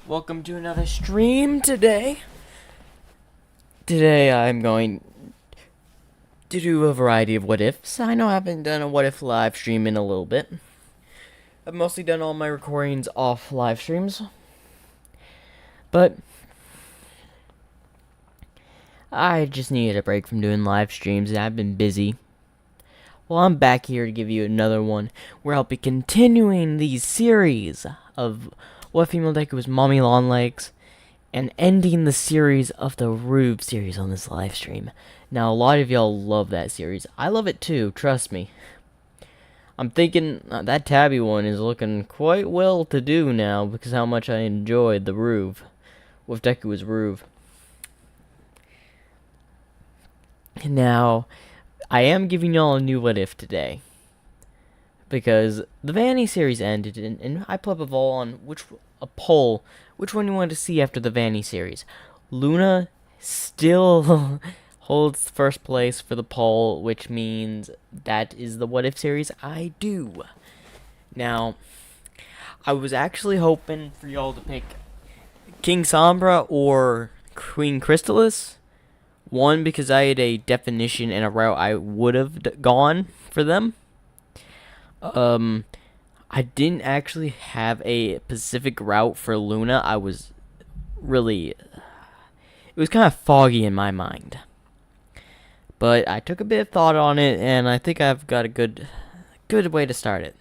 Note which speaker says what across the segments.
Speaker 1: Welcome to another stream today. Today I'm going to do a variety of what ifs. I know I haven't done a what if live stream in a little bit. I've mostly done all my recordings off live streams. But I just needed a break from doing live streams and I've been busy. Well, I'm back here to give you another one where I'll be continuing the series of what female Deku was Mommy Longlegs and ending the series of the Rube series on this live stream. Now, a lot of y'all love that series. I love it too, trust me. I'm thinking that Tabby one is looking quite well to do now because how much I enjoyed the Rube with Deku as Rube. Now, I am giving y'all a new what if today. Because the Vanny series ended, and I put up a poll which one you wanted to see after the Vanny series. Luna still holds first place for the poll, which means that is the what if series I do. Now, I was actually hoping for y'all to pick King Sombra or Queen Crystallis. One, because I had a definition and a route I would have gone for them. I didn't actually have a specific route for Luna. I was really, it was kind of foggy in my mind. But I took a bit of thought on it, and I think I've got a good way to start it.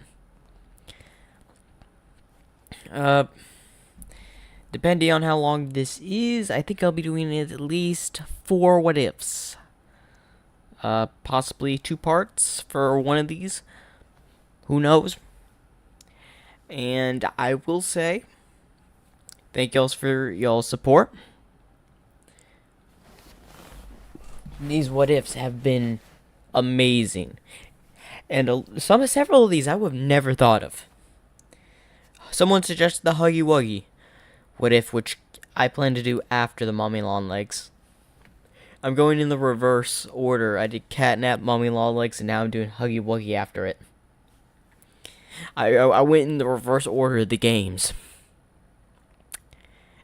Speaker 1: Depending on how long this is, I think I'll be doing it at least 4 what ifs. Possibly 2 parts for one of these. Who knows? And I will say, thank y'all for y'all's support. These what ifs have been amazing, and several of these I would have never thought of. Someone suggested the Huggy Wuggy what if, which I plan to do after the Mommy Longlegs. I'm going in the reverse order. I did Catnap, Mommy Longlegs, and now I'm doing Huggy Wuggy after it. I went in the reverse order of the games.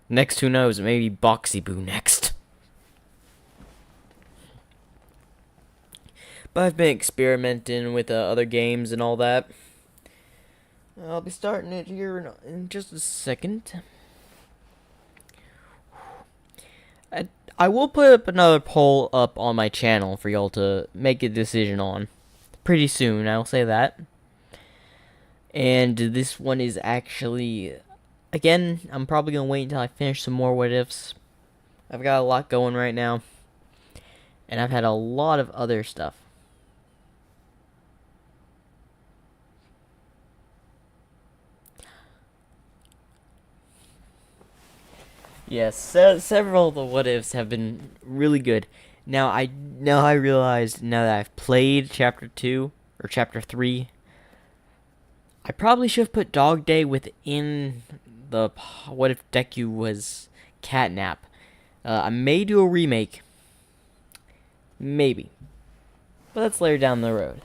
Speaker 1: Next, who knows, maybe Boxy Boo next. But I've been experimenting with other games and all that. I'll be starting it here in just a second. I will put up another poll up on my channel for y'all to make a decision on. Pretty soon, I'll say that. And this one is actually, again, I'm probably going to wait until I finish some more what ifs. I've got a lot going right now. And I've had a lot of other stuff. Yes, several of the what ifs have been really good. Now I realized now that I've played chapter 2 or chapter 3, I probably should have put Dog Day within the what if Deku was Catnap. I may do a remake, maybe, but that's later down the road.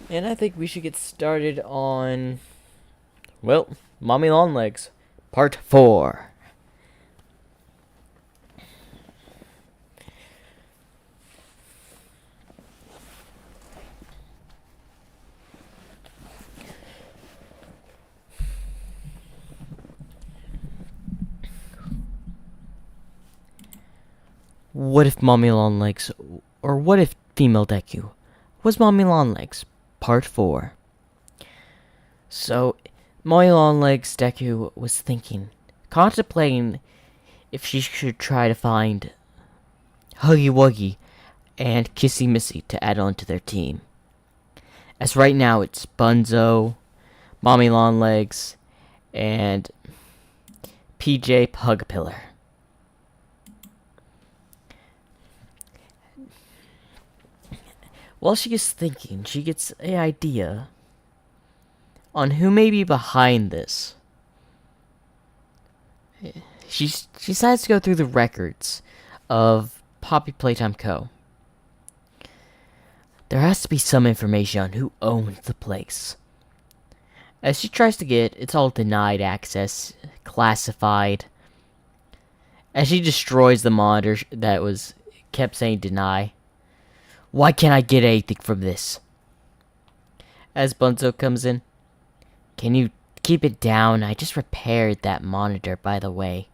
Speaker 1: And I think we should get started on, well, Mommy Longlegs, Part 4. What if Mommy Longlegs, or what if female Deku was Mommy Longlegs, Part 4. So, Mommy Longlegs Deku was contemplating if she should try to find Huggy Wuggy and Kissy Missy to add on to their team. As right now it's Bunzo, Mommy Longlegs, and PJ Pugpillar. While she is thinking, she gets an idea on who may be behind this. She decides to go through the records of Poppy Playtime Co. There has to be some information on who owns the place. As she tries to get, it's all denied access classified. As she destroys the monitor that kept saying deny. Why can't I get anything from this? As Bunzo comes in. Can you keep it down? I just repaired that monitor, by the way.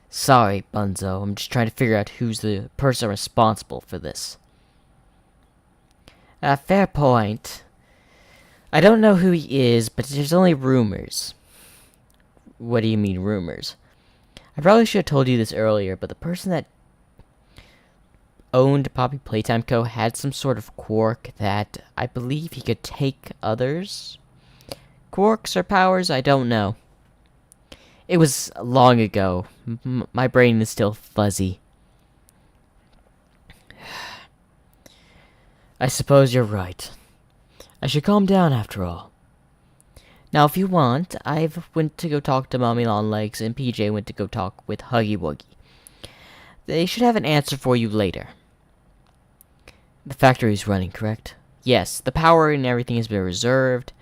Speaker 1: Sorry, Bunzo. I'm just trying to figure out who's the person responsible for this. Fair point. I don't know who he is, but there's only rumors. What do you mean, rumors? I probably should have told you this earlier, but the person that owned Poppy Playtime Co. had some sort of quirk that I believe he could take others. Quirks or powers, I don't know. It was long ago. My brain is still fuzzy. I suppose you're right. I should calm down after all. Now, if you want, I've went to go talk to Mommy Longlegs, and PJ went to go talk with Huggy Wuggy. They should have an answer for you later. The factory's running, correct? Yes, the power and everything has been reserved,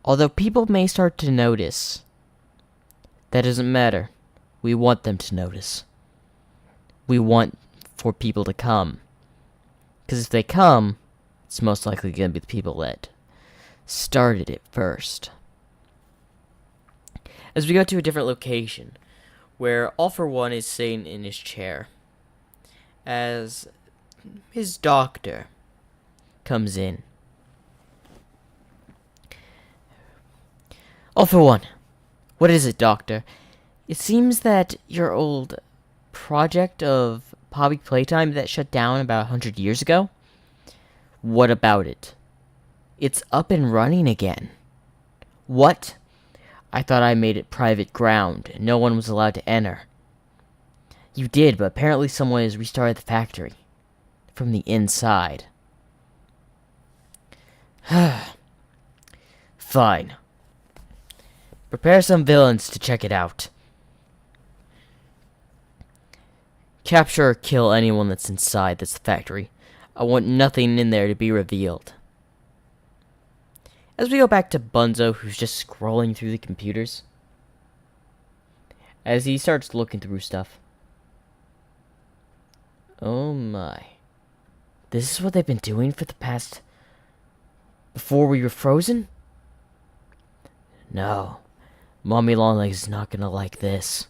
Speaker 1: although people may start to notice. That doesn't matter. We want them to notice. We want for people to come. Because if they come, it's most likely going to be the people that started it first. As we go to a different location, where All For One is sitting in his chair, as his doctor comes in. All For One, what is it, Doctor? It seems that your old project of Poppy Playtime that shut down about 100 years ago? What about it? It's up and running again. What? I thought I made it private ground, and no one was allowed to enter. You did, but apparently someone has restarted the factory. From the inside. Fine. Prepare some villains to check it out. Capture or kill anyone that's inside this factory. I want nothing in there to be revealed. As we go back to Bunzo, who's just scrolling through the computers. As he starts looking through stuff. Oh my. This is what they've been doing for the past... Before we were frozen? No. Mommy Longlegs is not gonna like this.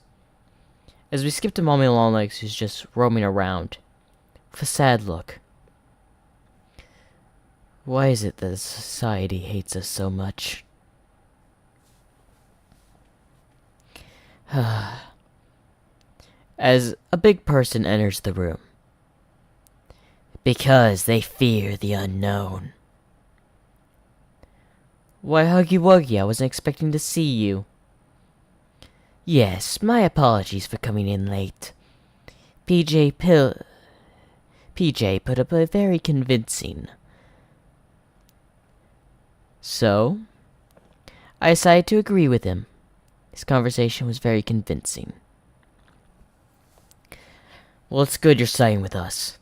Speaker 1: As we skip to Mommy Longlegs, who's just roaming around. With a sad look. Why is it that society hates us so much? As a big person enters the room. Because they fear the unknown. Why, Huggy Wuggy, I wasn't expecting to see you. Yes, my apologies for coming in late. PJ put up a very convincing. So, I decided to agree with him. His conversation was very convincing. Well, it's good you're siding with us.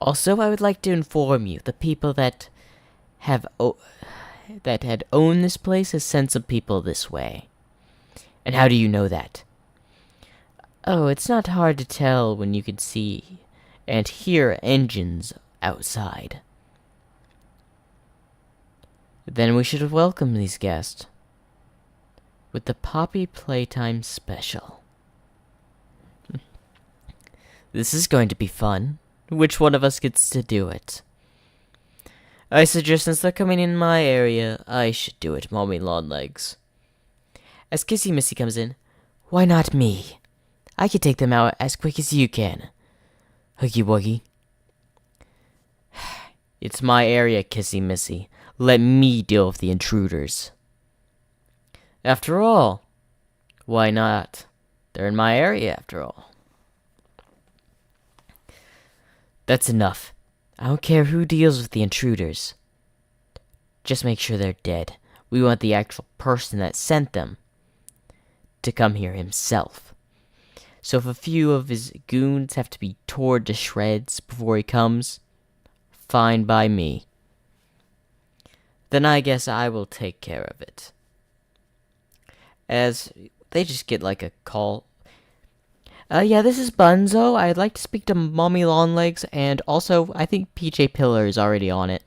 Speaker 1: Also, I would like to inform you, the people that had owned this place has sent some people this way. And how do you know that? Oh, it's not hard to tell when you can see and hear engines outside. Then we should welcome these guests with the Poppy Playtime Special. This is going to be fun. Which one of us gets to do it? I suggest since they're coming in my area, I should do it, Mommy Longlegs. As Kissy Missy comes in, why not me? I can take them out as quick as you can. Huggy Wuggy. It's my area, Kissy Missy. Let me deal with the intruders. After all, why not? They're in my area, after all. That's enough. I don't care who deals with the intruders. Just make sure they're dead. We want the actual person that sent them to come here himself. So if a few of his goons have to be torn to shreds before he comes, fine by me. Then I guess I will take care of it. as they just get like a call. Yeah, this is Bunzo. I'd like to speak to Mommy Longlegs, and also I think PJ Pillar is already on it.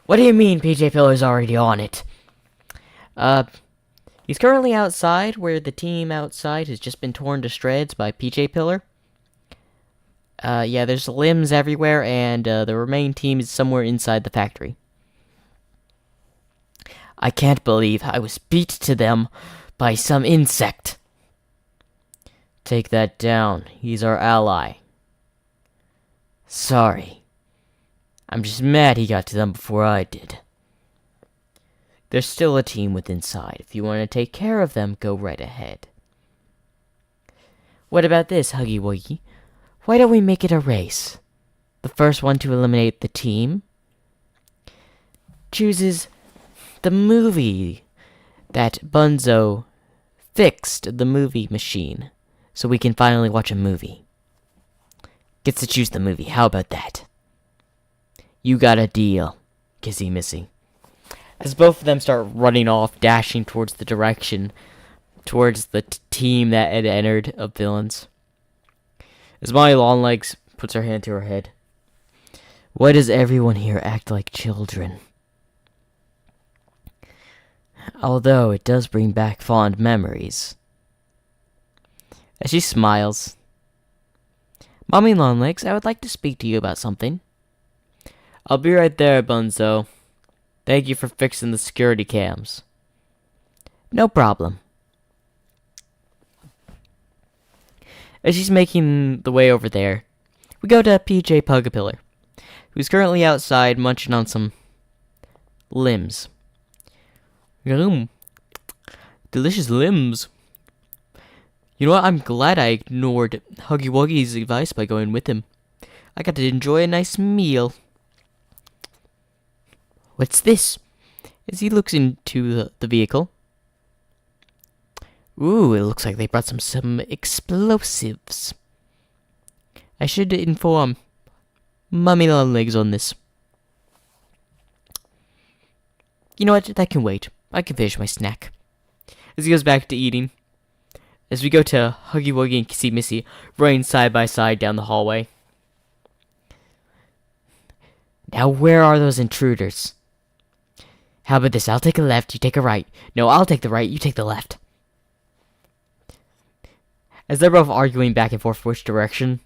Speaker 1: What do you mean PJ Pillar is already on it? He's currently outside, where the team outside has just been torn to shreds by PJ Pillar. Yeah, there's limbs everywhere, and the remaining team is somewhere inside the factory. I can't believe I was beat to them by some insect. Take that down. He's our ally. Sorry. I'm just mad he got to them before I did. There's still a team within inside. If you want to take care of them, go right ahead. What about this, Huggy Wuggy? Why don't we make it a race? The first one to eliminate the team chooses the movie that Bunzo fixed the movie machine, so we can finally watch a movie. Gets to choose the movie. How about that? You got a deal, Kissy Missy. As both of them start running off, dashing towards the direction, towards the team that had entered of villains. As Molly Longlegs puts her hand to her head. Why does everyone here act like children? Although it does bring back fond memories. As she smiles. Mommy Longlegs, I would like to speak to you about something. I'll be right there, Bunzo. Thank you for fixing the security cams. No problem. As she's making the way over there, we go to PJ Pugapillar, who's currently outside munching on some limbs. Delicious limbs. You know what? I'm glad I ignored Huggy Wuggy's advice by going with him. I got to enjoy a nice meal. What's this? As he looks into the vehicle. Ooh, it looks like they brought some explosives. I should inform Mummy Longlegs on this. You know what? That can wait. I can finish my snack. As he goes back to eating. As we go to Huggy Wuggy and Kissy Missy running side by side down the hallway. Now where are those intruders? How about this? I'll take a left, you take a right. No, I'll take the right, you take the left. As they're both arguing back and forth which direction,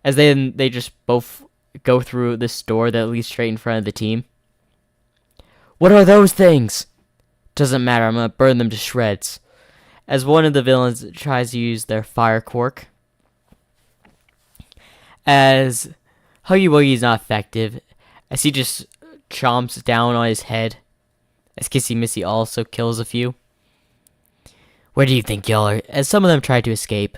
Speaker 1: as they just both go through this door that leads straight in front of the team. What are those things? Doesn't matter, I'm gonna burn them to shreds. As one of the villains tries to use their fire quirk. As Huggy Wuggy is not effective, as he just chomps down on his head. As Kissy Missy also kills a few. Where do you think y'all are? As some of them try to escape.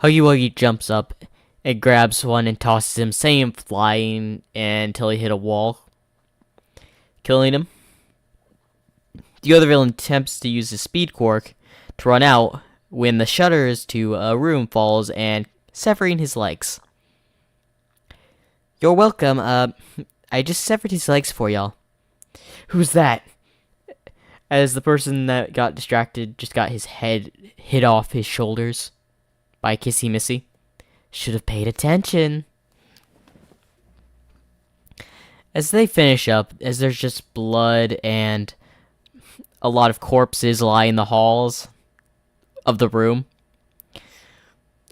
Speaker 1: Huggy Wuggy jumps up and grabs one and tosses him, sending him flying until he hit a wall, killing him. The other villain attempts to use his speed quirk to run out when the shutters to a room falls and severing his legs. You're welcome. I just severed his legs for y'all. Who's that? As the person that got distracted just got his head hit off his shoulders by Kissy Missy. Should have paid attention. As they finish up, as there's just blood and a lot of corpses lie in the halls of the room.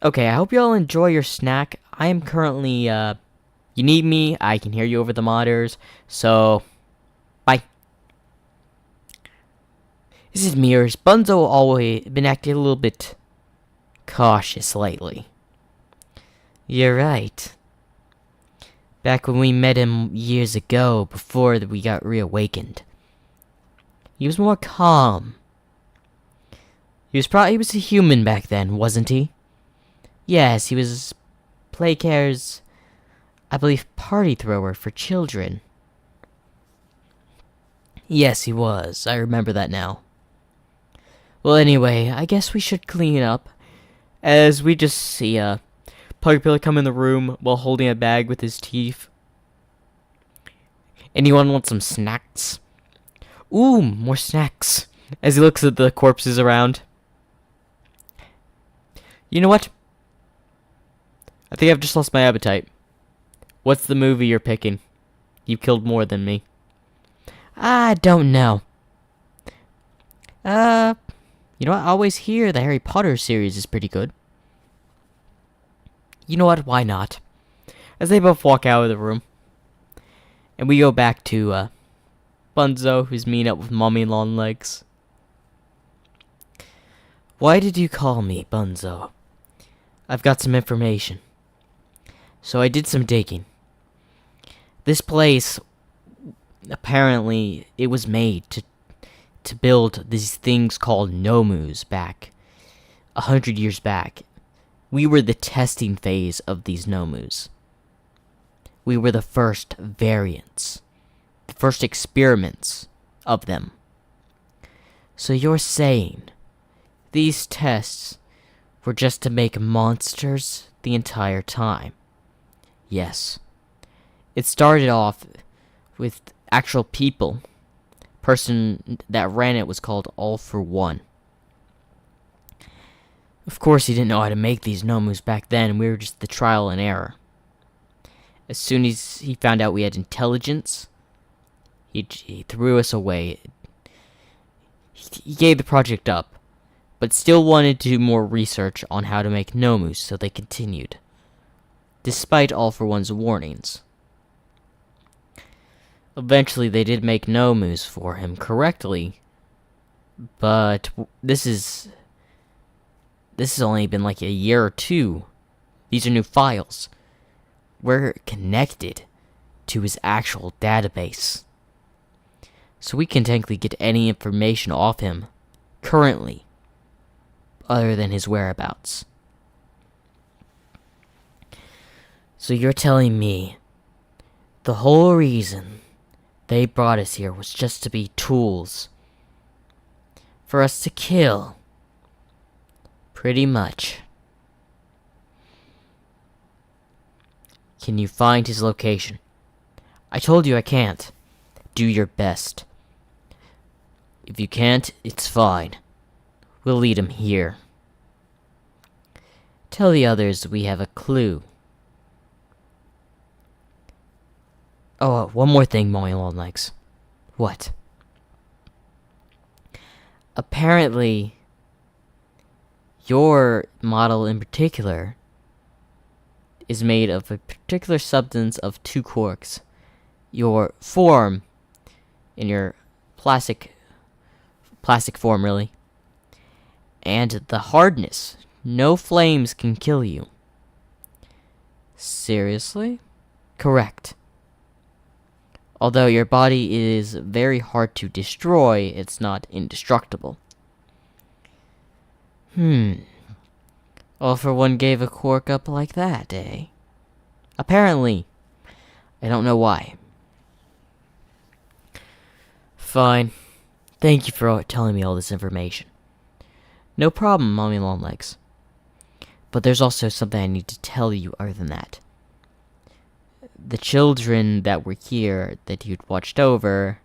Speaker 1: Okay, I hope you all enjoy your snack. I am currently, you need me, I can hear you over the monitors, so, bye. This is Mirrors. Bunzo always been acting a little bit cautious lately. You're right. Back when we met him years ago, before we got reawakened, he was more calm. He was a human back then, wasn't he? Yes, he was Playcare's, I believe, party thrower for children. Yes, he was. I remember that now. Well, anyway, I guess we should clean up. As we just see Pugapillar come in the room while holding a bag with his teeth. Anyone want some snacks? Ooh, more snacks. As he looks at the corpses around. You know what? I think I've just lost my appetite. What's the movie you're picking? You killed more than me. I don't know. You know what? I always hear the Harry Potter series is pretty good. You know what? Why not? As they both walk out of the room. And we go back to, Bunzo, who's meeting up with Mommy Longlegs. Why did you call me, Bunzo? I've got some information. So I did some digging. This place, apparently, it was made to build these things called Nomus back 100 years back. We were the testing phase of these Nomus. We were the first variants, the first experiments of them. So you're saying these tests were just to make monsters the entire time? Yes. It started off with actual people. Person that ran it was called All for One. Of course, he didn't know how to make these Nomus back then. We were just the trial and error. As soon as he found out we had intelligence, he threw us away. He gave the project up, but still wanted to do more research on how to make Nomus, so they continued, despite All for One's warnings. Eventually, they did make Nomus for him correctly, but this has only been like a year or two. These are new files. We're connected to his actual database, so we can technically get any information off him currently, other than his whereabouts. So you're telling me the whole reason they brought us here was just to be tools for us to kill? Pretty much. Can you find his location? I told you I can't. Do your best. If you can't, it's fine. We'll lead him here. Tell the others we have a clue. Oh, one more thing, Mommy Longlegs. What? Apparently, your model in particular is made of a particular substance of two quarks. Your form, in your plastic form really, and the hardness. No flames can kill you. Seriously? Correct. Although your body is very hard to destroy, it's not indestructible. All for One gave a quark up like that, eh? Apparently. I don't know why. Fine. Thank you for telling me all this information. No problem, Mommy Longlegs. But there's also something I need to tell you other than that. The children that were here that you'd watched over,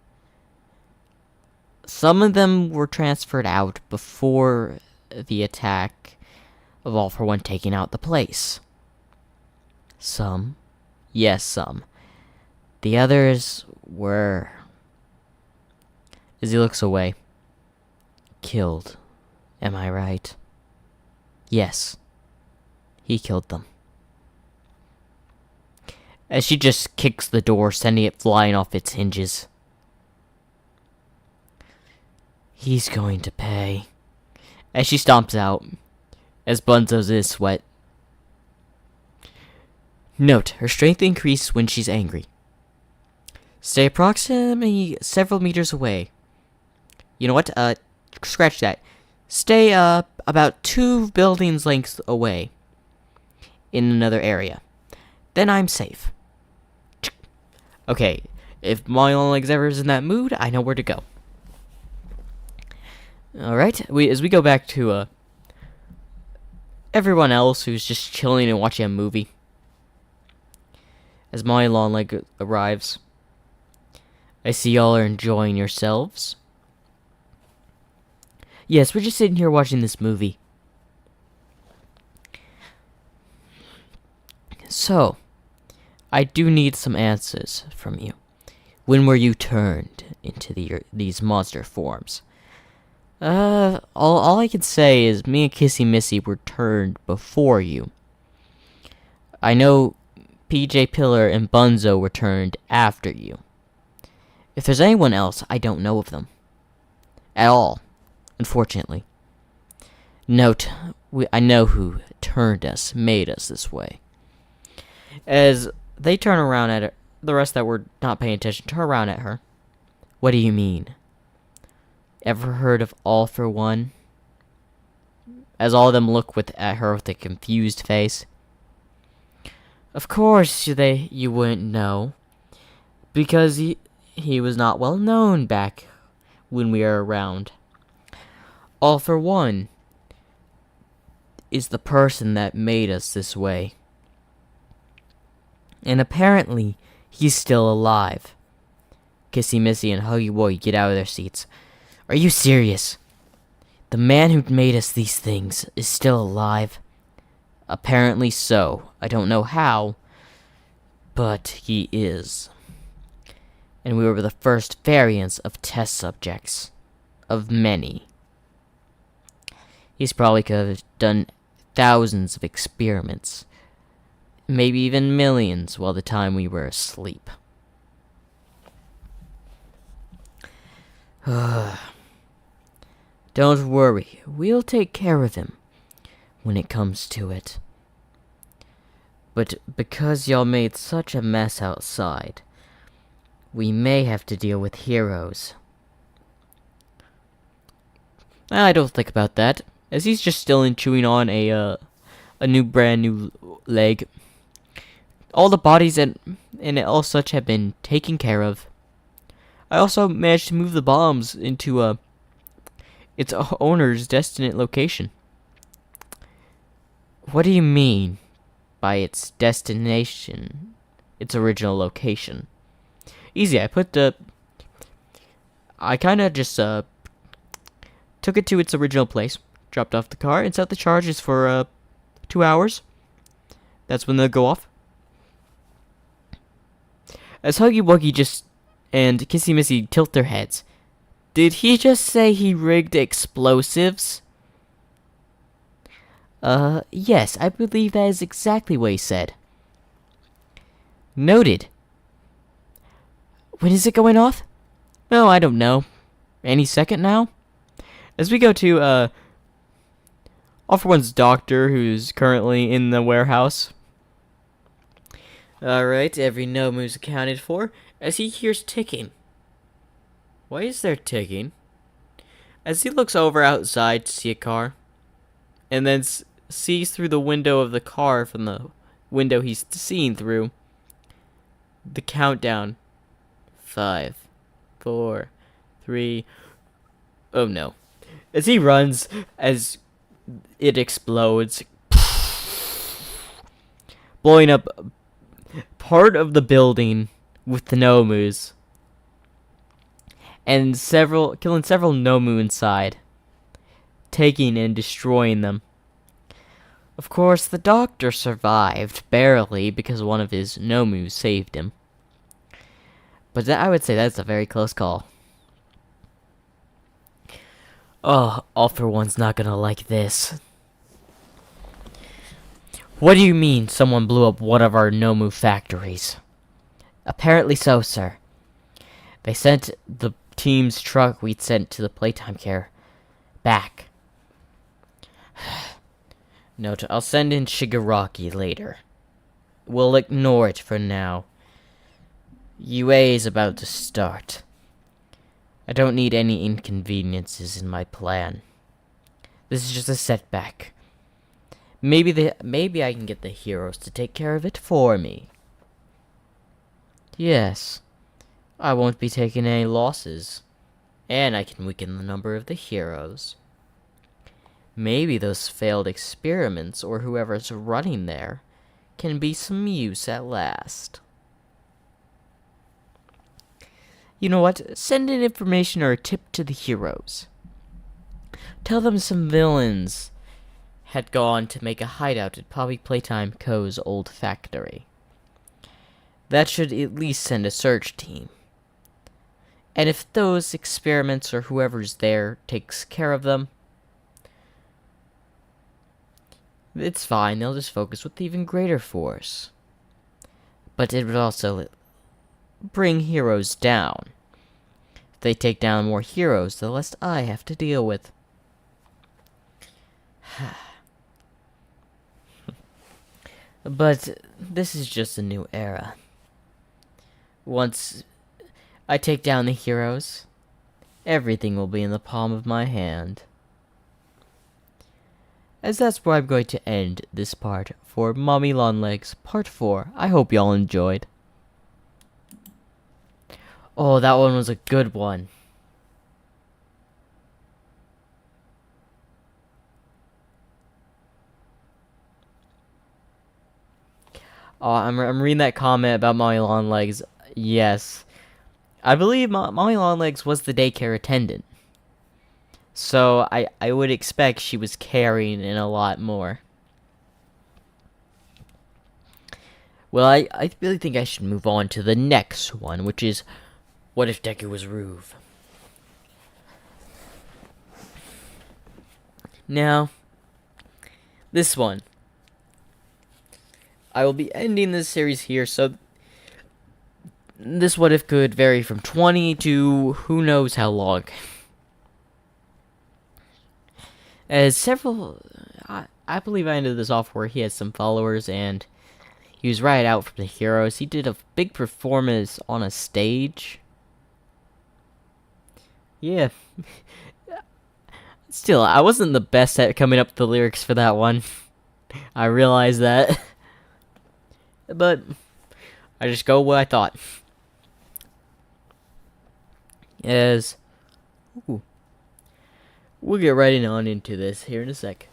Speaker 1: some of them were transferred out before the attack of All for One taking out the place. Some. Yes, some. The others were... As he looks away. Killed. Am I right? Yes. He killed them. As she just kicks the door, sending it flying off its hinges. He's going to pay. As she stomps out, as Bunzo's is sweat. Note, her strength increases when she's angry. Stay approximately several meters away. You know what? Scratch that. Stay about 2 buildings lengths away. In another area. Then I'm safe. Okay, if Mommy Longlegs ever is in that mood, I know where to go. Alright, as we go back to everyone else who's just chilling and watching a movie. As Mommy Longlegs arrives. I see y'all are enjoying yourselves. Yes, we're just sitting here watching this movie. So, I do need some answers from you. When were you turned into these monster forms? All I can say is me and Kissy Missy were turned before you. I know PJ Pillar and Bunzo were turned after you. If there's anyone else, I don't know of them. At all, unfortunately. Note, I know who turned us, made us this way. As they turn around at her, the rest that were not paying attention turn around at her. What do you mean? Ever heard of All for One? As all of them look at her with a confused face. Of course you wouldn't know. Because he was not well known back when we were around. All for One is the person that made us this way. And apparently, he's still alive. Kissy Missy and Huggy Wuggy get out of their seats. Are you serious? The man who made us these things is still alive? Apparently so. I don't know how, but he is. And we were the first variants of test subjects. Of many. He's probably could have done thousands of experiments. Maybe even millions while the time we were asleep. Don't worry, we'll take care of him when it comes to it. But because y'all made such a mess outside, we may have to deal with heroes. I don't think about that, as he's just still chewing on a brand new leg. All the bodies and all such have been taken care of. I also managed to move the bombs into its owner's destined location. What do you mean by its destination? Its original location? Easy, I kinda just took it to its original place, dropped off the car, and set the charges for 2 hours. That's when they'll go off. As Huggy Wuggy and Kissy Missy tilt their heads. Did he just say he rigged explosives? Yes, I believe that is exactly what he said. Noted. When is it going off? Oh, I don't know. Any second now? As we go to, All for One's doctor, who's currently in the warehouse. Alright, every Nomu's accounted for, as he hears ticking. Why is there ticking? As he looks over outside to see a car, and then sees through the window of the car from the window he's seeing through, the countdown. 5, 4, 3... Oh no. As he runs, as it explodes, blowing up part of the building with the Nomus, and killing several Nomu inside, taking and destroying them. Of course, the doctor survived, barely, because one of his Nomus saved him. But I would say that's a very close call. Oh, All for One's not gonna like this. What do you mean someone blew up one of our Nomu factories? Apparently so, sir. They sent the team's truck we'd sent to the Playtime Care back. Note, I'll send in Shigaraki later. We'll ignore it for now. UA is about to start. I don't need any inconveniences in my plan. This is just a setback. Maybe I can get the heroes to take care of it for me. Yes, I won't be taking any losses, and I can weaken the number of the heroes. Maybe those failed experiments, or whoever's running there, can be some use at last. You know what? Send an information or a tip to the heroes. Tell them some villains had gone to make a hideout at Poppy Playtime Co.'s old factory. That should at least send a search team. And if those experiments or whoever's there takes care of them, it's fine, they'll just focus with even greater force. But it would also bring heroes down. If they take down more heroes, the less I have to deal with. But this is just a new era. Once I take down the heroes, everything will be in the palm of my hand. As that's where I'm going to end this part for Mommy Longlegs Part 4. I hope y'all enjoyed. Oh, that one was a good one. Oh, I'm reading that comment about Mommy Longlegs. Yes. I believe Mommy Longlegs was the daycare attendant. So I would expect she was carrying in a lot more. Well, I really think I should move on to the next one, which is, what if Deku was Ruve? Now, this one. I will be ending this series here, so this what if could vary from 20 to who knows how long. As several, I believe I ended this off where he had some followers and he was right out from the heroes. He did a big performance on a stage. Yeah. Still, I wasn't the best at coming up with the lyrics for that one. I realize that. But I just go what I thought. As ooh, we'll get right on into this here in a sec.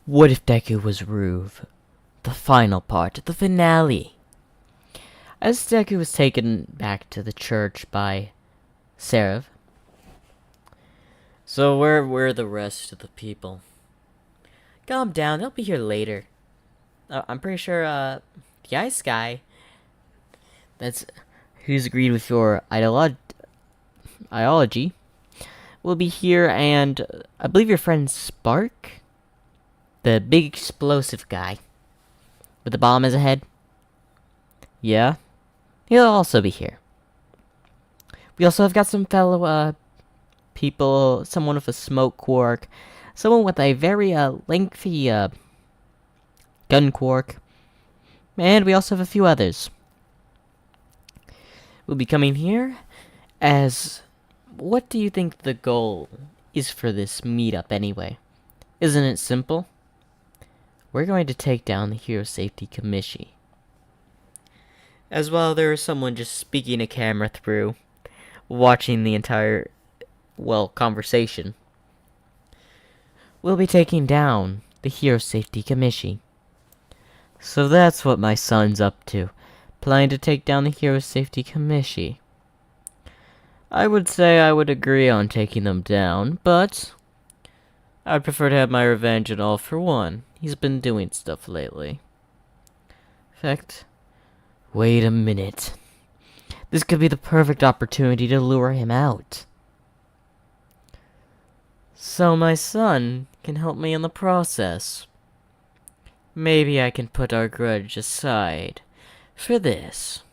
Speaker 1: What if Deku was Ruve? The final part, the finale. As Deku was taken back to the church by Seraph. So where were the rest of the people? Calm down, they'll be here later. I'm pretty sure, the Ice Guy, that's who's agreed with your ideology, will be here, and I believe your friend Spark, the big explosive guy, with the bomb as a head. Yeah, he'll also be here. We also have got some fellow, people, someone with a smoke quark, someone with a very, lengthy, gun quark, and we also have a few others. We'll be coming here as, what do you think the goal is for this meetup anyway? Isn't it simple? We're going to take down the Hero Safety Commission. As well, there is someone just speaking a camera through, watching the entire, conversation. We'll be taking down the Hero Safety Commission. So that's what my son's up to, planning to take down the Hero Safety Commission. I would say I would agree on taking them down, but I'd prefer to have my revenge on All for One. He's been doing stuff lately. In fact, wait a minute. This could be the perfect opportunity to lure him out. So my son can help me in the process. Maybe I can put our grudge aside for this.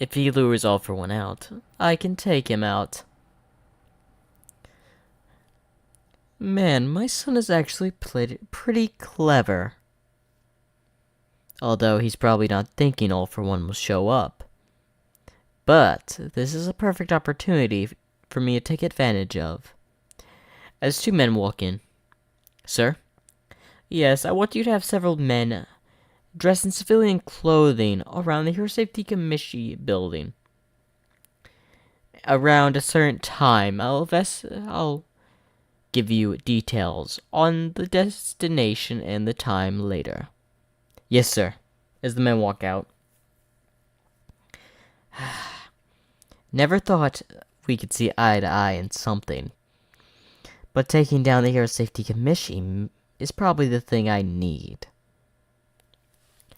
Speaker 1: If he lures All for One out, I can take him out. Man, my son is actually pretty clever. Although he's probably not thinking All for One will show up. But this is a perfect opportunity for me to take advantage of. As two men walk in. Sir? Yes, I want you to have several men dressed in civilian clothing around the Hero Safety Commission building. around a certain time, I'll give you details on the destination and the time later. Yes, sir. As the men walk out. Never thought we could see eye to eye in something. But taking down the Hero Safety Commission is probably the thing I need.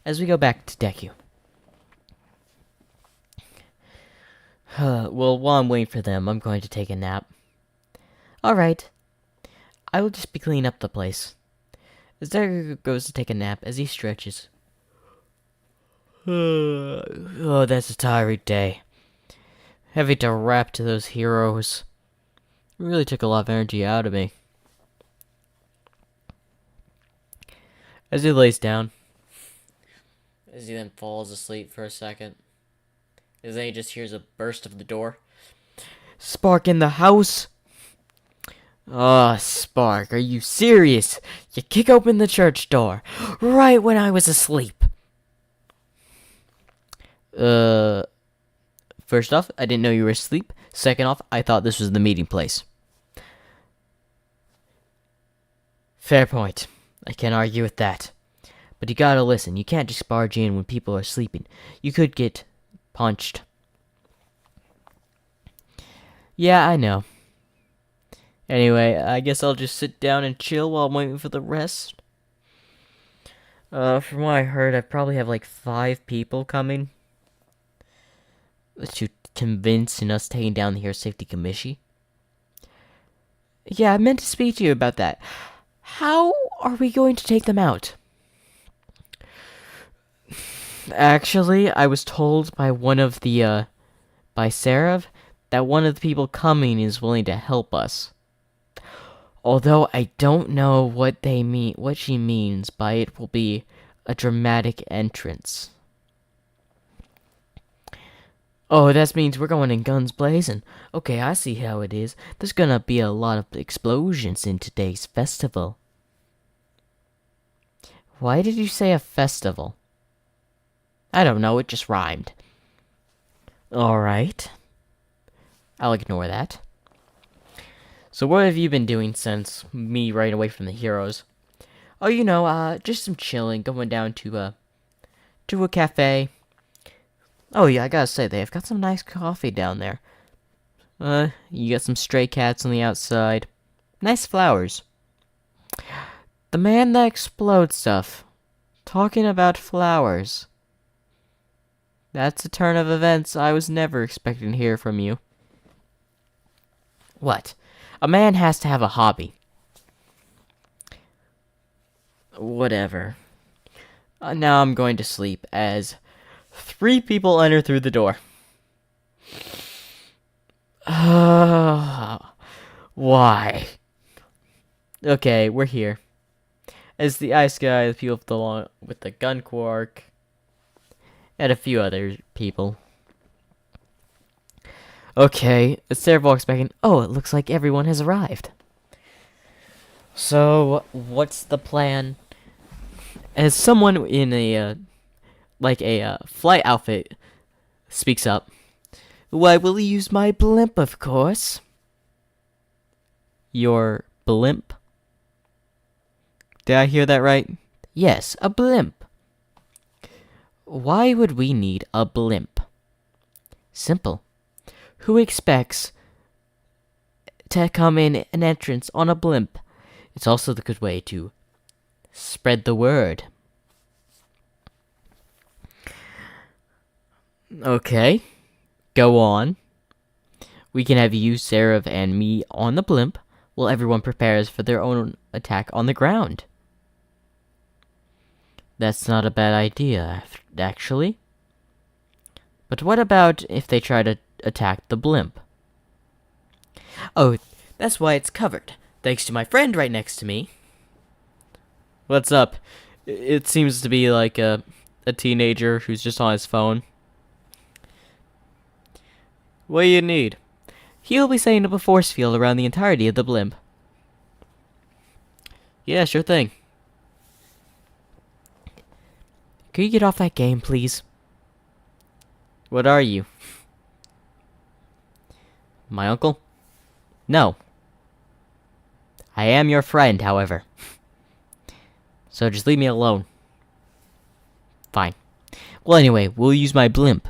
Speaker 1: As we go back to Deku. Well, while I'm waiting for them, I'm going to take a nap. Alright. I will just be cleaning up the place. As Deku goes to take a nap, as he stretches. Oh, that's a tiring day. Having to rap to those heroes really took a lot of energy out of me. As he lays down, as he then falls asleep for a second, as then he just hears a burst of the door. Spark in the house! Oh, Spark, are you serious? You kick open the church door right when I was asleep. First off, I didn't know you were asleep. Second off, I thought this was the meeting place. Fair point. I can't argue with that. But you gotta listen. You can't just barge in when people are sleeping. You could get punched. Yeah, I know. Anyway, I guess I'll just sit down and chill while I'm waiting for the rest. From what I heard, I probably have like 5 people coming to convince in us taking down the Hero Safety Commission. Yeah, I meant to speak to you about that. How are we going to take them out? Actually, I was told by by Sarah, that one of the people coming is willing to help us. Although I don't know what she means by it will be a dramatic entrance. Oh, that means we're going in guns blazing. Okay, I see how it is. There's gonna be a lot of explosions in today's festival. Why did you say a festival? I don't know, it just rhymed. Alright. I'll ignore that. So what have you been doing since me right away from the heroes? Oh, just some chilling, going down to a cafe. Oh yeah, I gotta say, they've got some nice coffee down there. You got some stray cats on the outside. Nice flowers. The man that explodes stuff. Talking about flowers. That's a turn of events I was never expecting to hear from you. What? A man has to have a hobby. Whatever. Now I'm going to sleep as 3 people enter through the door. Why? Okay, we're here. As the ice guy, the people with the gun quark, and a few other people. Okay, as Sarah walks back in. Oh, it looks like everyone has arrived. So, what's the plan? As someone in a flight outfit speaks up. Why, we'll use my blimp, of course. Your blimp? Did I hear that right? Yes, a blimp. Why would we need a blimp? Simple. Who expects to come in an entrance on a blimp? It's also the good way to spread the word. Okay, go on. We can have you, Sarah, and me on the blimp while everyone prepares for their own attack on the ground. That's not a bad idea, actually. But what about if they try to attack the blimp? Oh, that's why it's covered. Thanks to my friend right next to me. What's up? It seems to be like a teenager who's just on his phone. What do you need? He'll be setting up a force field around the entirety of the blimp. Yeah, sure thing. Could you get off that game, please? What are you? My uncle? No. I am your friend, however. So just leave me alone. Fine. Well, anyway, we'll use my blimp.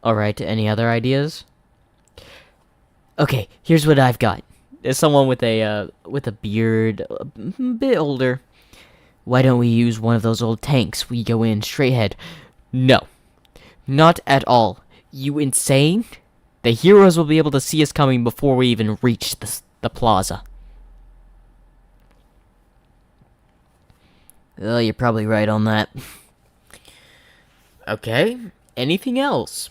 Speaker 1: Alright, any other ideas? Okay, here's what I've got. There's someone with a beard, a bit older. Why don't we use one of those old tanks? We go in straight ahead. No. Not at all. You insane? The heroes will be able to see us coming before we even reach the plaza. Oh, you're probably right on that. Okay, anything else?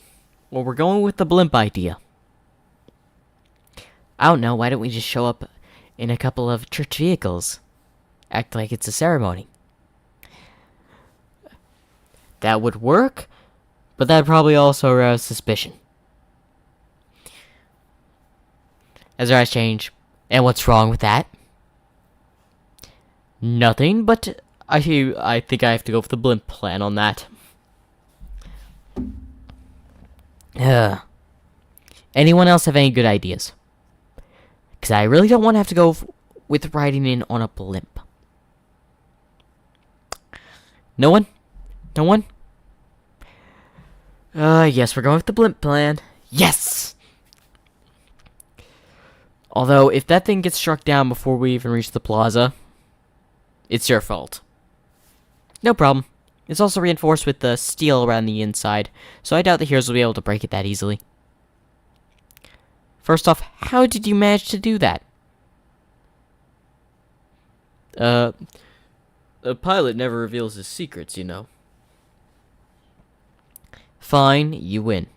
Speaker 1: Well, we're going with the blimp idea. I don't know, why don't we just show up in a couple of church vehicles? Act like it's a ceremony. That would work, but that'd probably also arouse suspicion. As our eyes change, and what's wrong with that? Nothing, but I think I have to go for the blimp plan on that. Anyone else have any good ideas? Because I really don't want to have to go with riding in on a blimp. No one? No one? Yes, we're going with the blimp plan. Yes! Although, if that thing gets struck down before we even reach the plaza, it's your fault. No problem. It's also reinforced with the steel around the inside, so I doubt the heroes will be able to break it that easily. First off, how did you manage to do that? A pilot never reveals his secrets, you know. Fine, you win.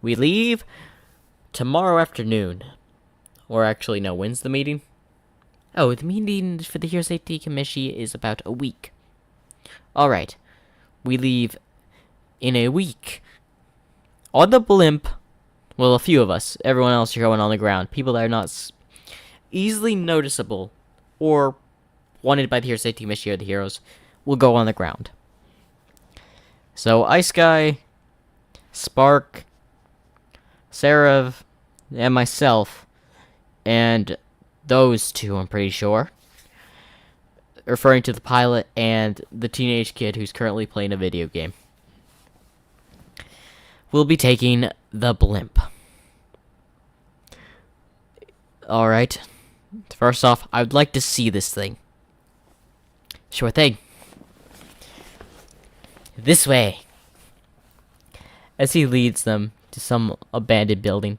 Speaker 1: We leave tomorrow afternoon. Or actually, no, when's the meeting? Oh, the meeting for the Hero Safety Committee is about a week. Alright. We leave in a week. On the blimp. Well, a few of us. Everyone else are going on the ground. People that are not easily noticeable or wanted by the Hero Safety Committee or the heroes will go on the ground. So, Ice Guy, Spark, Serev, and myself, and those two, I'm pretty sure, referring to the pilot and the teenage kid who's currently playing a video game, we'll be taking the blimp. Alright. First off, I would like to see this thing. Sure thing. This way. As he leads them to some abandoned building.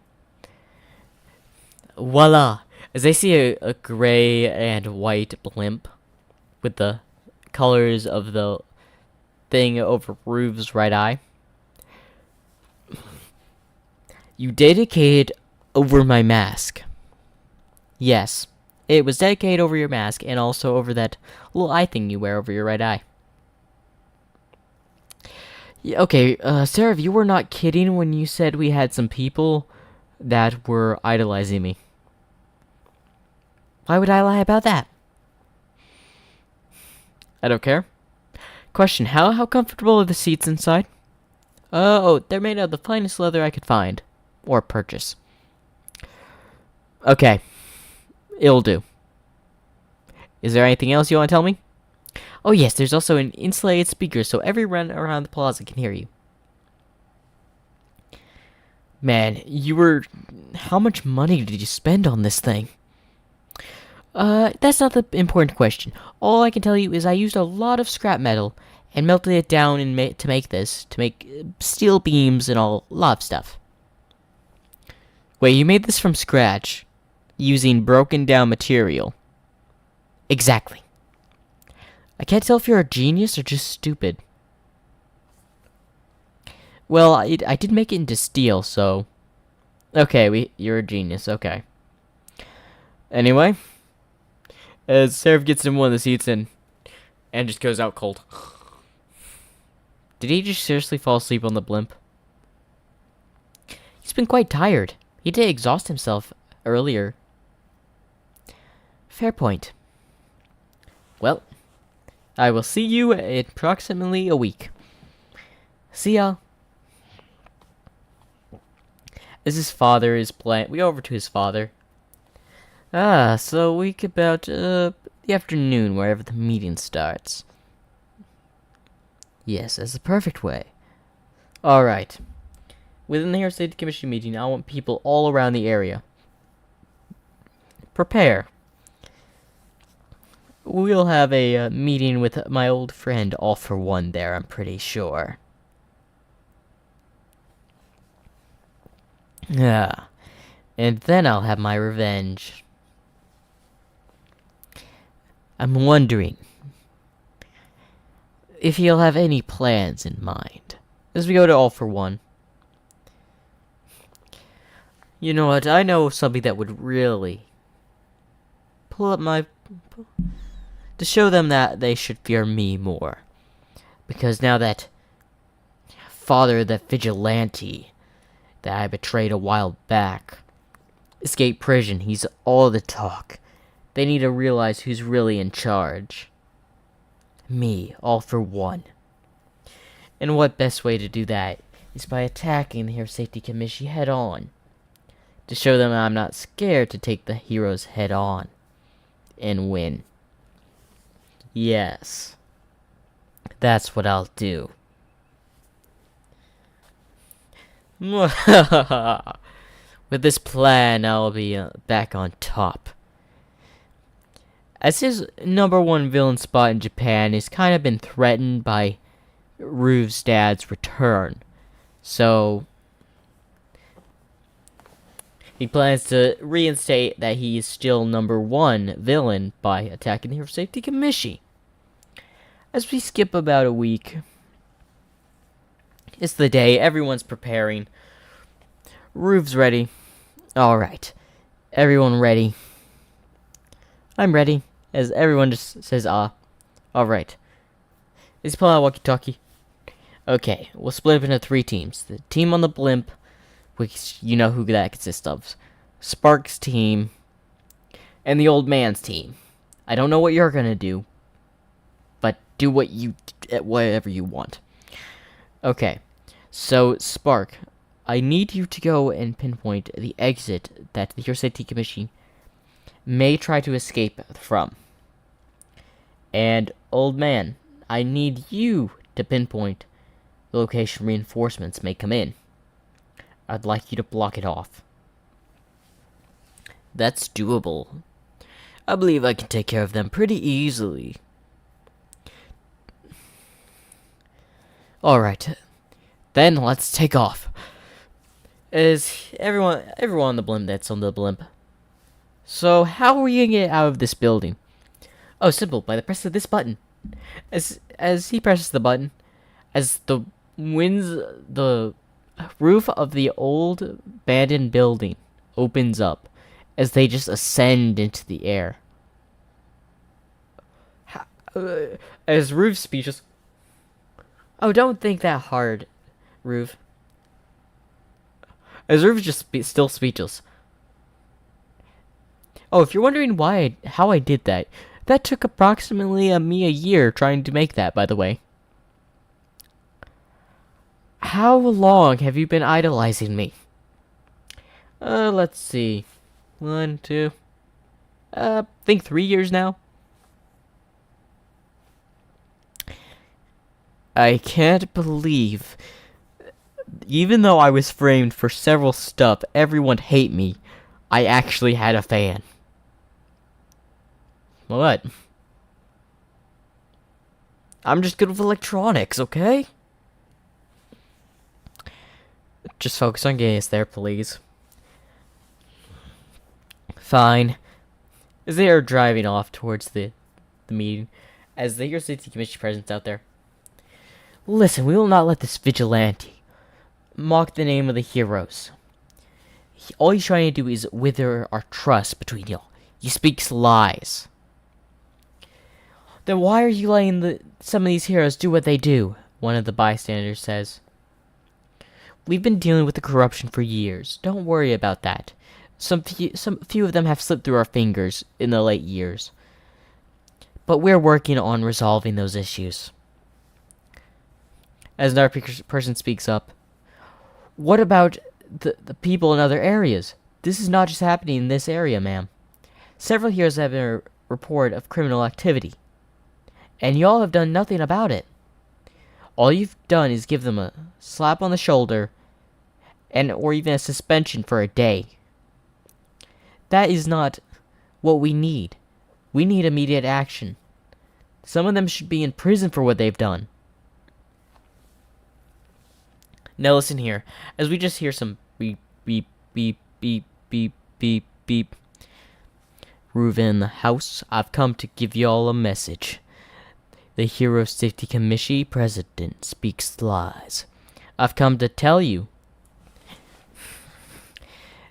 Speaker 1: Voila! As they see a gray and white blimp with the colors of the thing over Ruve's right eye. You dedicated over my mask. Yes, it was dedicated over your mask and also over that little eye thing you wear over your right eye. Yeah, okay, Sarah, you were not kidding when you said we had some people that were idolizing me. Why would I lie about that? I don't care. Question, how comfortable are the seats inside? Oh, they're made out of the finest leather I could find. Or purchase. Okay. It'll do. Is there anything else you want to tell me? Oh yes, there's also an insulated speaker so everyone around the plaza can hear you. Man, how much money did you spend on this thing? That's not the important question. All I can tell you is I used a lot of scrap metal and melted it down to make steel beams and a lot of stuff. Wait, you made this from scratch, using broken down material. Exactly. I can't tell if you're a genius or just stupid. Well, I did make it into steel, so... Okay, you're a genius, okay. Anyway, as Seraph gets in one of the seats and just goes out cold. Did he just seriously fall asleep on the blimp? He's been quite tired. He did exhaust himself earlier. Fair point. Well, I will see you in approximately a week. See ya. As his father is we go over to his father. Ah, so a week about the afternoon, wherever the meeting starts. Yes, that's the perfect way. All right. Within the Hero Safety Commission meeting, I want people all around the area. Prepare. We'll have a meeting with my old friend All For One there, I'm pretty sure. Yeah. And then I'll have my revenge. I'm wondering if he'll have any plans in mind. As we go to All For One. You know what? I know something that would really pull up my... to show them that they should fear me more. Because now that father, that vigilante that I betrayed a while back, escaped prison, he's all the talk. They need to realize who's really in charge. Me, All For One. And what best way to do that is by attacking the Hero Safety Commission head on. To show them I'm not scared to take the heroes head on. And win. Yes. That's what I'll do. With this plan, I'll be back on top. As his #1 villain spot in Japan has kind of been threatened by Ruve's dad's return. So he plans to reinstate that he is still #1 villain by attacking the Hero Safety Commission. As we skip about a week, it's the day, everyone's preparing. Ruve's ready. Alright. Everyone ready? I'm ready. As everyone just says, Alright. Let's pull out walkie-talkie. Okay, we'll split up into 3 teams. The team on the blimp, which you know who that consists of. Spark's team, and the old man's team. I don't know what you're gonna do, but do whatever you want. Okay, so Spark, I need you to go and pinpoint the exit that the Hero Safety Commission may try to escape from. And old man, I need you to pinpoint the location reinforcements may come in. I'd like you to block it off. That's doable. I believe I can take care of them pretty easily. Alright. Then let's take off. As everyone on the blimp that's on the blimp. So how are we gonna get out of this building? Oh, simple, by the press of this button. As he presses the button, as the roof of the old abandoned building opens up as they just ascend into the air. As Ruve's speechless. Oh, don't think that hard, Ruve. As Ruve's just still speechless. Oh, if you're wondering how I did that, that took approximately me a year trying to make that, by the way. How long have you been idolizing me? Let's see. 1, 2. I think 3 years now. I can't believe, even though I was framed for several stuff, everyone hate me, I actually had a fan. What? I'm just good with electronics, okay? Just focus on games there, please. Fine. As they are driving off towards the meeting, as the Hero Safety Commission presence out there. Listen, we will not let this vigilante mock the name of the heroes. All he's trying to do is wither our trust between y'all. He speaks lies. Then why are you letting some of these heroes do what they do? One of the bystanders says. We've been dealing with the corruption for years. Don't worry about that. Some few of them have slipped through our fingers in the late years. But we're working on resolving those issues. As another person speaks up. What about the people in other areas. This is not just happening in this area, ma'am. Several heroes have been reported of criminal activity, and y'all have done nothing about it. All you've done is give them a slap on the shoulder, or even a suspension for a day. That is not what we need. We need immediate action. Some of them should be in prison for what they've done. Now listen here, as we just hear some beep, beep, beep, beep, beep, beep, beep. Reuven in the house, I've come to give y'all a message. The Hero Safety Commission president speaks lies. I've come to tell you.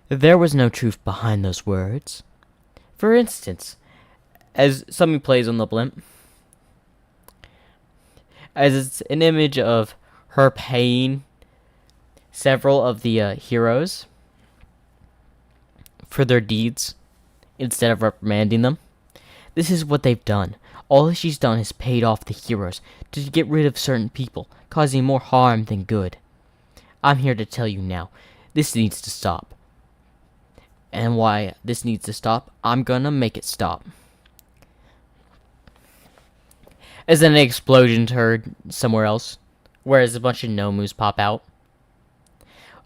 Speaker 1: There was no truth behind those words. For instance, as something plays on the blimp, as it's an image of her paying several of the heroes for their deeds instead of reprimanding them. This is what they've done. All she's done is paid off the heroes to get rid of certain people, causing more harm than good. I'm here to tell you now, this needs to stop. And why this needs to stop, I'm gonna make it stop. As then an explosion's heard somewhere else, whereas a bunch of Nomus pop out.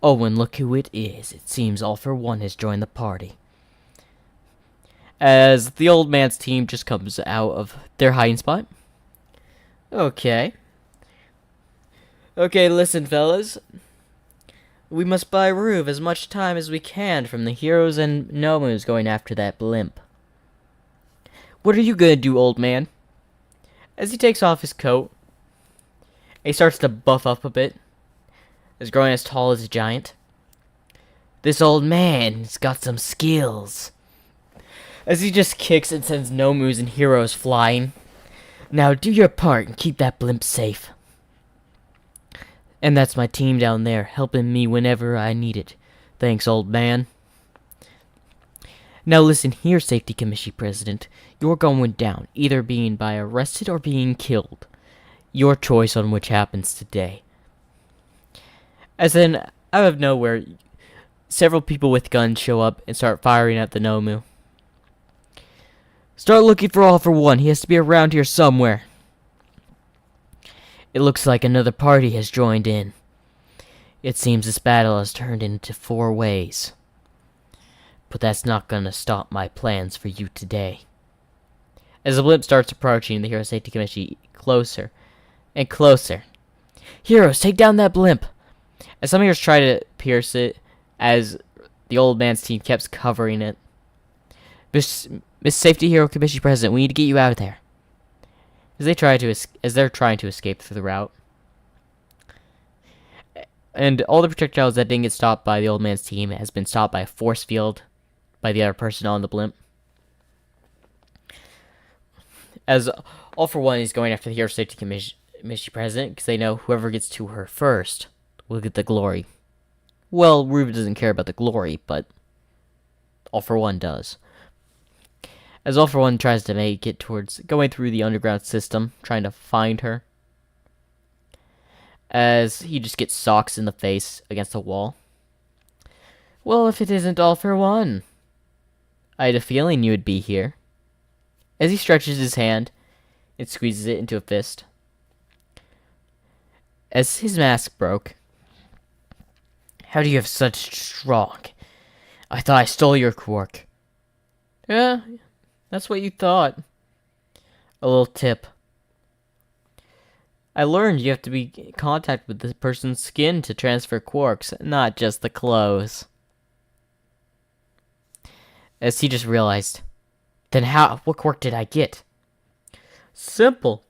Speaker 1: Oh, and look who it is. It seems All for One has joined the party. As the old man's team just comes out of their hiding spot. Okay, listen, fellas. We must buy Reuven as much time as we can from the heroes and Nomus going after that blimp. What are you gonna do, old man? As he takes off his coat, he starts to buff up a bit, is growing as tall as a giant. This old man's got some skills. As he just kicks and sends Nomus and heroes flying. Now do your part and keep that blimp safe. And that's my team down there, helping me whenever I need it. Thanks, old man. Now listen here, Safety Commission President. You're going down, either being by arrested or being killed. Your choice on which happens today. As then, out of nowhere, several people with guns show up and start firing at the Nomu. Start looking for All for One. He has to be around here somewhere. It looks like another party has joined in. It seems this battle has turned into 4 ways. But that's not gonna stop my plans for you today. As the blimp starts approaching the Hero Safety Commission closer and closer. Heroes, take down that blimp! As some heroes try to pierce it, as the old man's team keeps covering it. Miss Safety Hero Commission President, we need to get you out of there. As they're trying to escape through the route. And all the projectiles that didn't get stopped by the old man's team has been stopped by a force field by the other person on the blimp. As All for One is going after the Hero Safety Commission President, because they know whoever gets to her first will get the glory. Well, Reuven doesn't care about the glory, but All for One does. As All for One tries to make it towards going through the underground system, trying to find her. As he just gets socks in the face against a wall. Well, if it isn't All for One. I had a feeling you would be here. As he stretches his hand, it squeezes it into a fist. As his mask broke. How do you have such strong? I thought I stole your quirk. Yeah, that's what you thought. A little tip. I learned you have to be in contact with the person's skin to transfer quirks, not just the clothes. As he just realized, then what quirk did I get? Simple.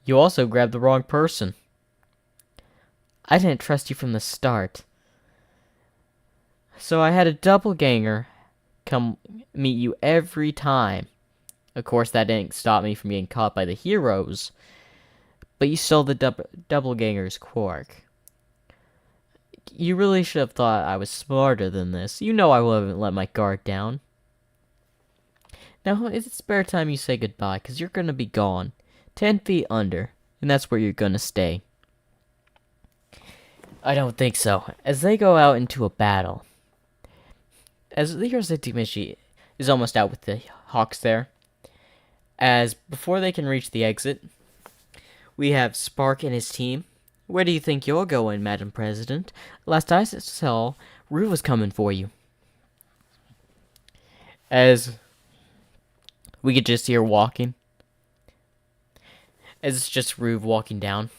Speaker 1: You also grabbed the wrong person. I didn't trust you from the start. So I had a doppelganger come meet you every time. Of course, that didn't stop me from getting caught by the heroes. But you stole the doppelganger's quirk. You really should have thought I was smarter than this. You know I wouldn't let my guard down. Now, it's spare time you say goodbye, because you're going to be gone. 10 feet under, and that's where you're going to stay. I don't think so. As they go out into a battle, as the Hero Safety Mishi is almost out with the Hawks there, as before they can reach the exit, we have Spark and his team. Where do you think you're going, Madam President? Last I saw, Rue was coming for you. As we could just hear walking. As it's just Rue walking down.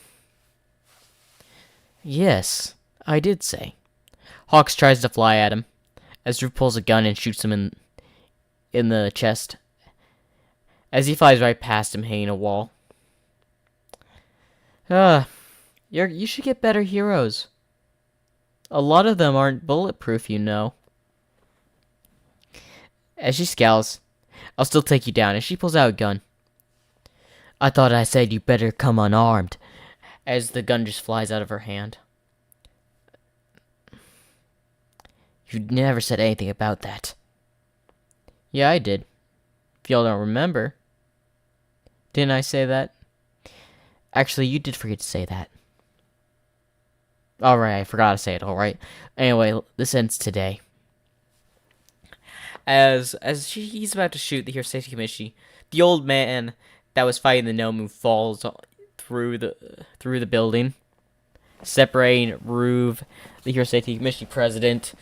Speaker 1: Yes, I did say. Hawks tries to fly at him, as Rue pulls a gun and shoots him in the chest, as he flies right past him, hitting a wall. You should get better heroes. A lot of them aren't bulletproof, you know. As she scowls, I'll still take you down, as she pulls out a gun. I thought I said you better come unarmed, as the gun just flies out of her hand. You never said anything about that. Yeah, I did. If y'all don't remember. Didn't I say that? Actually, you did forget to say that. Alright, I forgot to say it, alright. Anyway, this ends today. As he's about to shoot the Hero Safety Committee, the old man that was fighting the Nomu falls through the building, separating Ruve, the Hero Safety Committee president,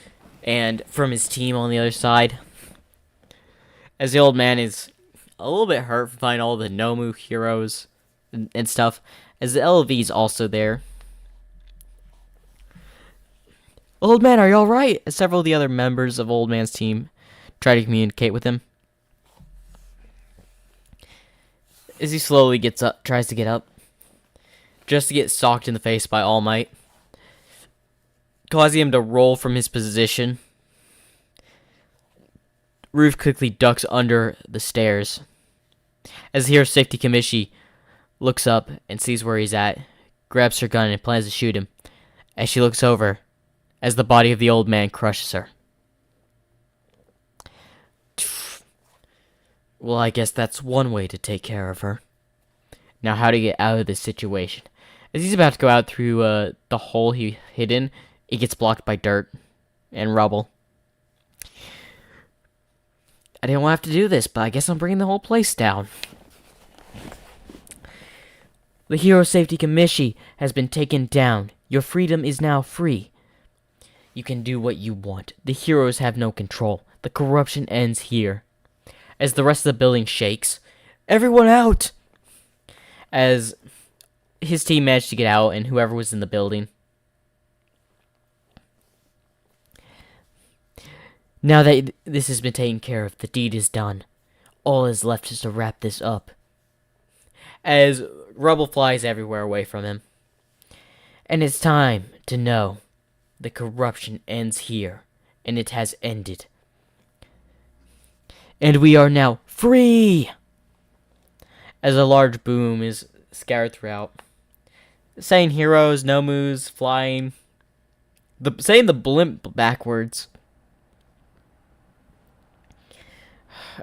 Speaker 1: and from his team on the other side. As the old man is a little bit hurt from finding all the Nomu heroes and stuff, as the LV's also there. Old man, are you alright? As several of the other members of Old Man's team try to communicate with him. As he slowly gets up, tries to get up, just to get socked in the face by All Might, causing him to roll from his position. Roof quickly ducks under the stairs. As the Hero Safety Committee looks up and sees where he's at, grabs her gun and plans to shoot him. As she looks over, as the body of the old man crushes her. Well, I guess that's one way to take care of her. Now, how to get out of this situation? As he's about to go out through the hole he hid in, he gets blocked by dirt and rubble. I didn't want to have to do this, but I guess I'm bringing the whole place down. The Hero Safety Committee has been taken down. Your freedom is now free. You can do what you want. The heroes have no control. The corruption ends here. As the rest of the building shakes, everyone out! As his team managed to get out and whoever was in the building. Now that this has been taken care of, the deed is done. All is left is to wrap this up. As rubble flies everywhere away from him. And it's time to know the corruption ends here, and it has ended. And we are now free! As a large boom is scattered throughout, saying heroes, Nomus, flying, saying the blimp backwards.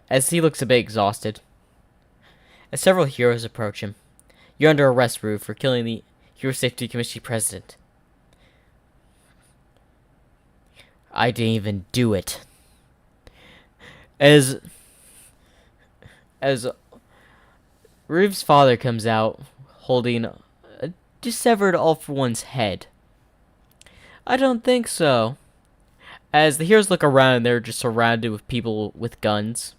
Speaker 1: As he looks a bit exhausted, as several heroes approach him. You're under arrest, Rue, for killing the Hero Safety Committee president. I didn't even do it. As Ruve's father comes out holding a dissevered All-for-One's head. I don't think so. As the heroes look around, they're just surrounded with people with guns.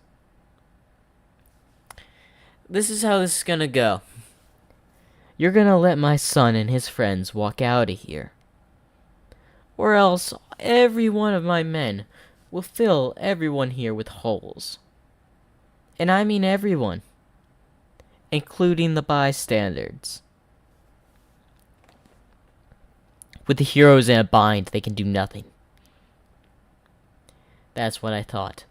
Speaker 1: This is how this is gonna go. You're gonna let my son and his friends walk out of here. Or else every one of my men will fill everyone here with holes. And I mean everyone. Including the bystanders. With the heroes in a bind, they can do nothing. That's what I thought.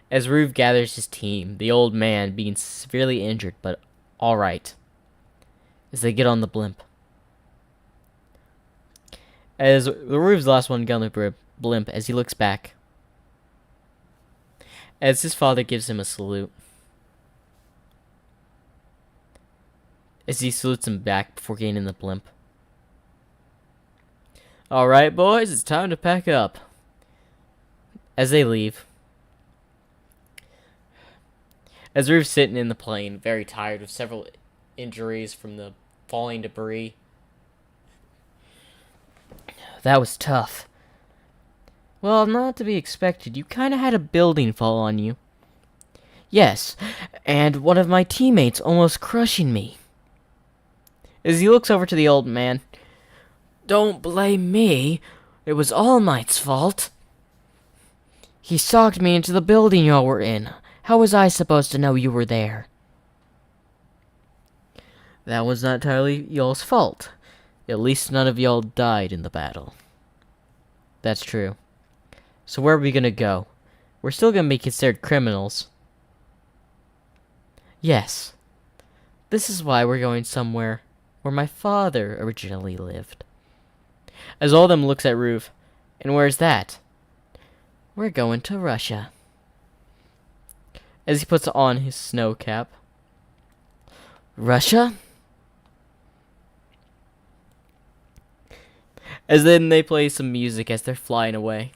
Speaker 1: As Ruve gathers his team, the old man being severely injured, but alright. As they get on the blimp. As Ruve's the last one to get on the blimp, as he looks back. As his father gives him a salute. As he salutes him back before getting in the blimp. Alright, boys, it's time to pack up. As they leave, Ruth's sitting in the plane, very tired with several injuries from the falling debris. That was tough. Well, not to be expected. You kind of had a building fall on you. Yes, and one of my teammates almost crushing me. As he looks over to the old man, don't blame me. It was All Might's fault. He socked me into the building y'all were in. How was I supposed to know you were there? That was not entirely y'all's fault. At least none of y'all died in the battle. That's true. So where are we gonna go? We're still gonna be considered criminals. Yes. This is why we're going somewhere where my father originally lived. As all of them looks at Ruth, and where's that? We're going to Russia. As he puts on his snow cap. Russia? As then they play some music as they're flying away.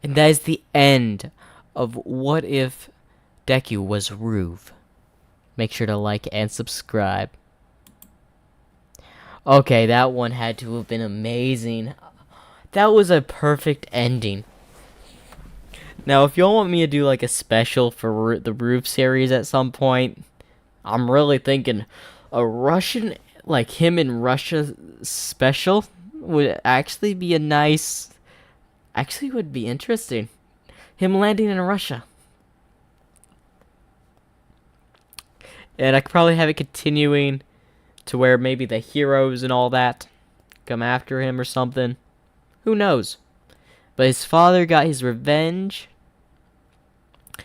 Speaker 1: And that is the end of What If Deku was Ruth. Make sure to like and subscribe. Okay, that one had to have been amazing. That was a perfect ending. Now, if y'all want me to do like a special for the Ruth series at some point, I'm really thinking a Russian, like him in Russia special would actually be a nice, actually would be interesting. Him landing in Russia. And I could probably have it continuing to where maybe the heroes and all that come after him or something. Who knows? But his father got his revenge.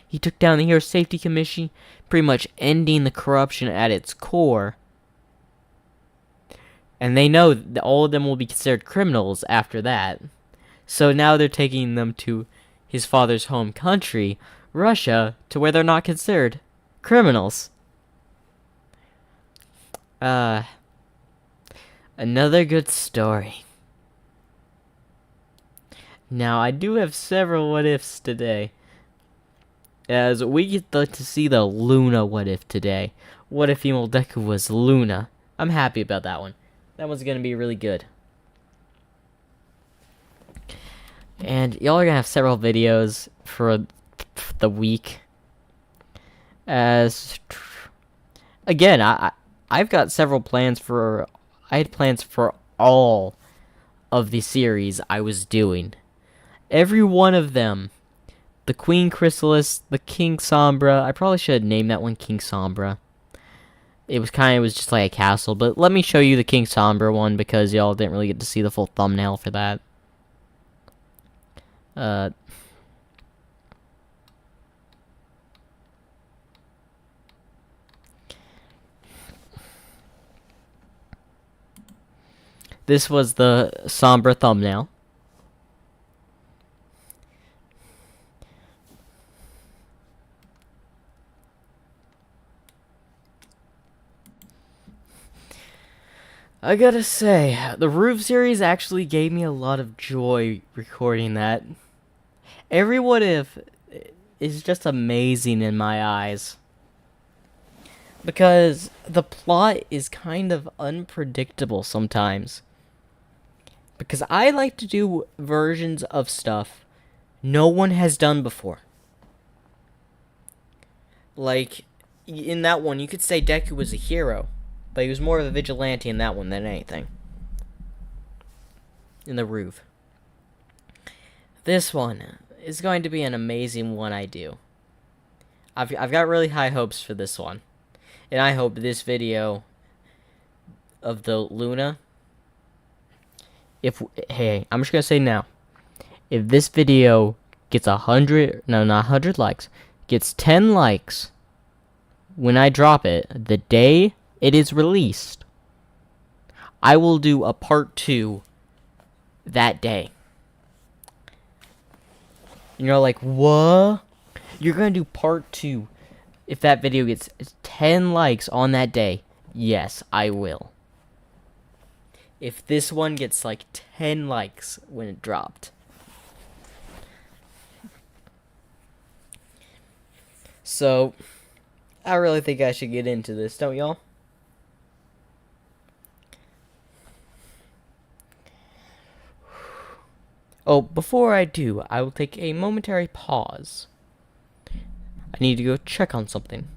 Speaker 1: He took down the Hero Safety Commission, pretty much ending the corruption at its core. And they know that all of them will be considered criminals after that. So now they're taking them to his father's home country, Russia, to where they're not considered criminals. Another good story. Now, I do have several what ifs today. As we get to see the Luna what if today. What if female Deku was Luna? I'm happy about that one. That one's gonna be really good. And y'all are gonna have several videos for the week. As again, I've got several plans for. I had plans for all of the series I was doing. Every one of them. The Queen Chrysalis, the King Sombra. I probably should have named that one King Sombra. It was just like a castle, but let me show you the King Sombra one because y'all didn't really get to see the full thumbnail for that. This was the Sombra thumbnail. I gotta say, the Roof series actually gave me a lot of joy recording that. Every what if is just amazing in my eyes. Because the plot is kind of unpredictable sometimes. Because I like to do versions of stuff no one has done before. Like, in that one, you could say Deku was a hero. But he was more of a vigilante in that one than anything. In the Roof. This one is going to be an amazing one I do. I've got really high hopes for this one. And I hope this video of the Luna... Hey, I'm just going to say now. If this video gets 100... No, not 100 likes. Gets 10 likes when I drop it, the day it is released, I will do a part 2 that day. You're like, what? You're gonna do part 2 if that video gets 10 likes on that day? Yes, I will. if this one gets like 10 likes when it dropped. So, I really think I should get into this, don't y'all? Oh, before I do, I will take a momentary pause. I need to go check on something.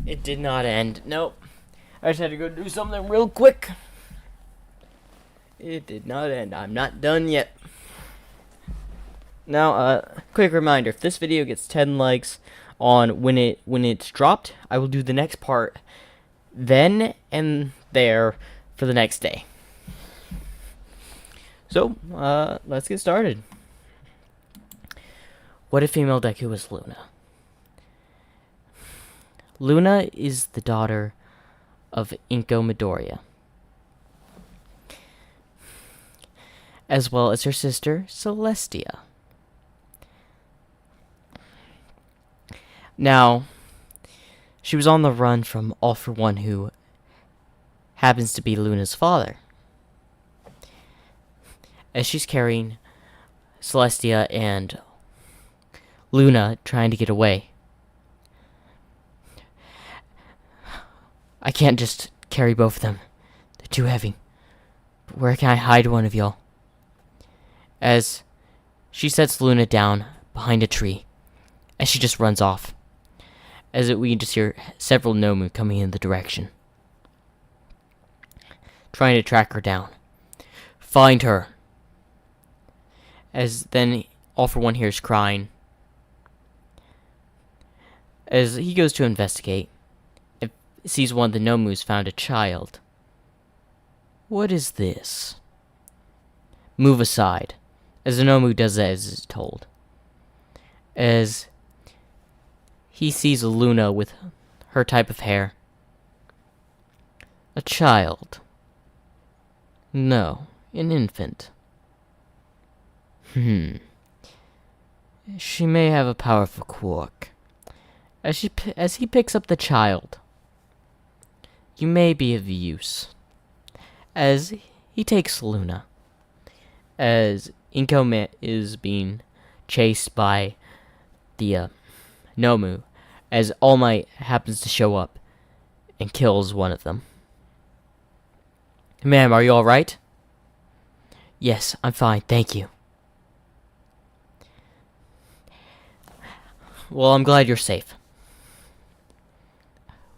Speaker 1: It did not end. Nope. I just had to go do something real quick. It did not end. I'm not done yet. Now, quick reminder: if this video gets 10 likes on when it's dropped, I will do the next part then and there for the next day. So, let's get started. What if female Deku was Luna? Luna is the daughter of Inko Midoriya, as well as her sister Celestia. Now, she was on the run from All For One, who happens to be Luna's father, as she's carrying Celestia and Luna trying to get away. I can't just carry both of them. They're too heavy. But where can I hide one of y'all? As she sets Luna down behind a tree, as she just runs off. We can just hear several Nomu coming in the direction, trying to track her down. Find her. As then All For One hears crying. As he goes to investigate, it sees one of the Nomus found a child. What is this? Move aside, as the Nomu does as is told. As he sees a Luna with her type of hair. A child. No, an infant. She may have a powerful quirk. As he picks up the child, you may be of use. As he takes Luna, as Inko is being chased by the Nomu, as All Might happens to show up and kills one of them. Ma'am, are you alright? Yes, I'm fine, thank you. Well, I'm glad you're safe.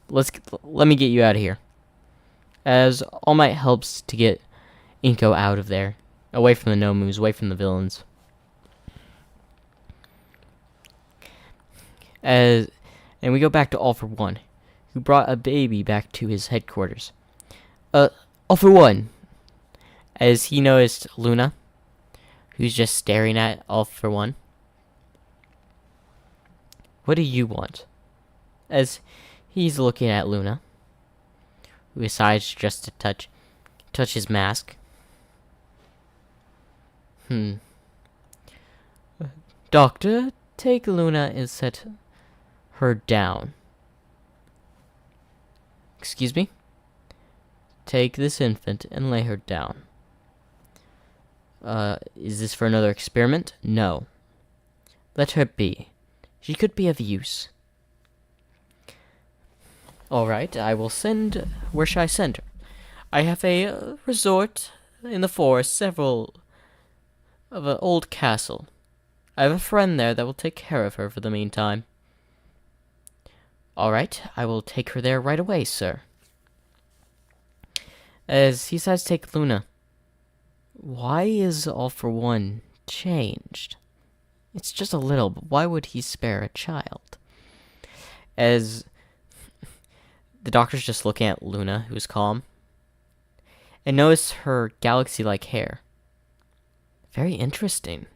Speaker 1: Let me get you out of here. As All Might helps to get Inko out of there, away from the Nomus, away from the villains. And we go back to All For One, who brought a baby back to his headquarters. All For One, as he noticed Luna, who's just staring at All For One. What do you want? As he's looking at Luna, who decides just to touch his mask. Doctor, take Luna and set her down. Excuse me? Take this infant and lay her down. Is this for another experiment? No. Let her be. She could be of use. Alright, I will send... Where should I send her? I have a resort in the forest, several of an old castle. I have a friend there that will take care of her for the meantime. Alright, I will take her there right away, sir. As he decides to take Luna. Why is All For One changed? It's just a little, but why would he spare a child? As the doctor's just looking at Luna, who's calm, and notice her galaxy-like hair. Very interesting.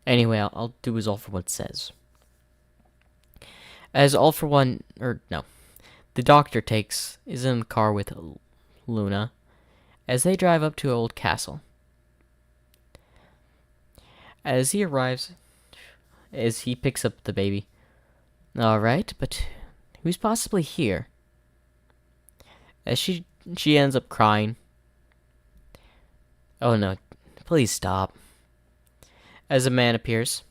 Speaker 1: Anyway, I'll do as All For One says. As All For One, the doctor is in the car with Luna, as they drive up to an old castle. As he arrives, as he picks up the baby. Alright, but who's possibly here? As she ends up crying. Oh no, please stop. As a man appears.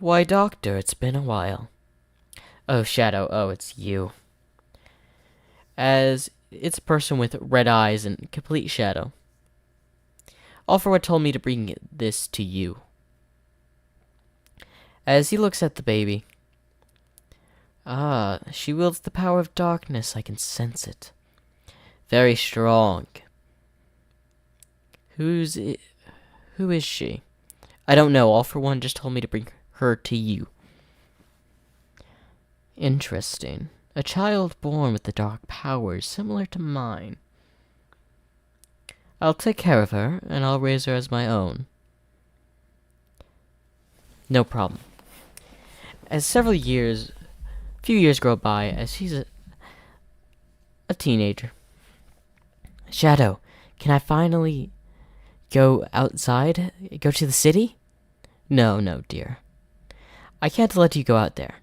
Speaker 1: Why, Doctor, it's been a while. Oh, Shadow, oh, it's you. As it's a person with red eyes and complete shadow. All For One told me to bring this to you. As he looks at the baby. Ah, she wields the power of darkness. I can sense it. Very strong. Who is she? I don't know. All for One just told me to bring her to you. Interesting. A child born with the dark powers similar to mine. I'll take care of her, and I'll raise her as my own. No problem. As few years go by, as she's a teenager. Shadow, can I finally go outside? Go to the city? No, dear. I can't let you go out there.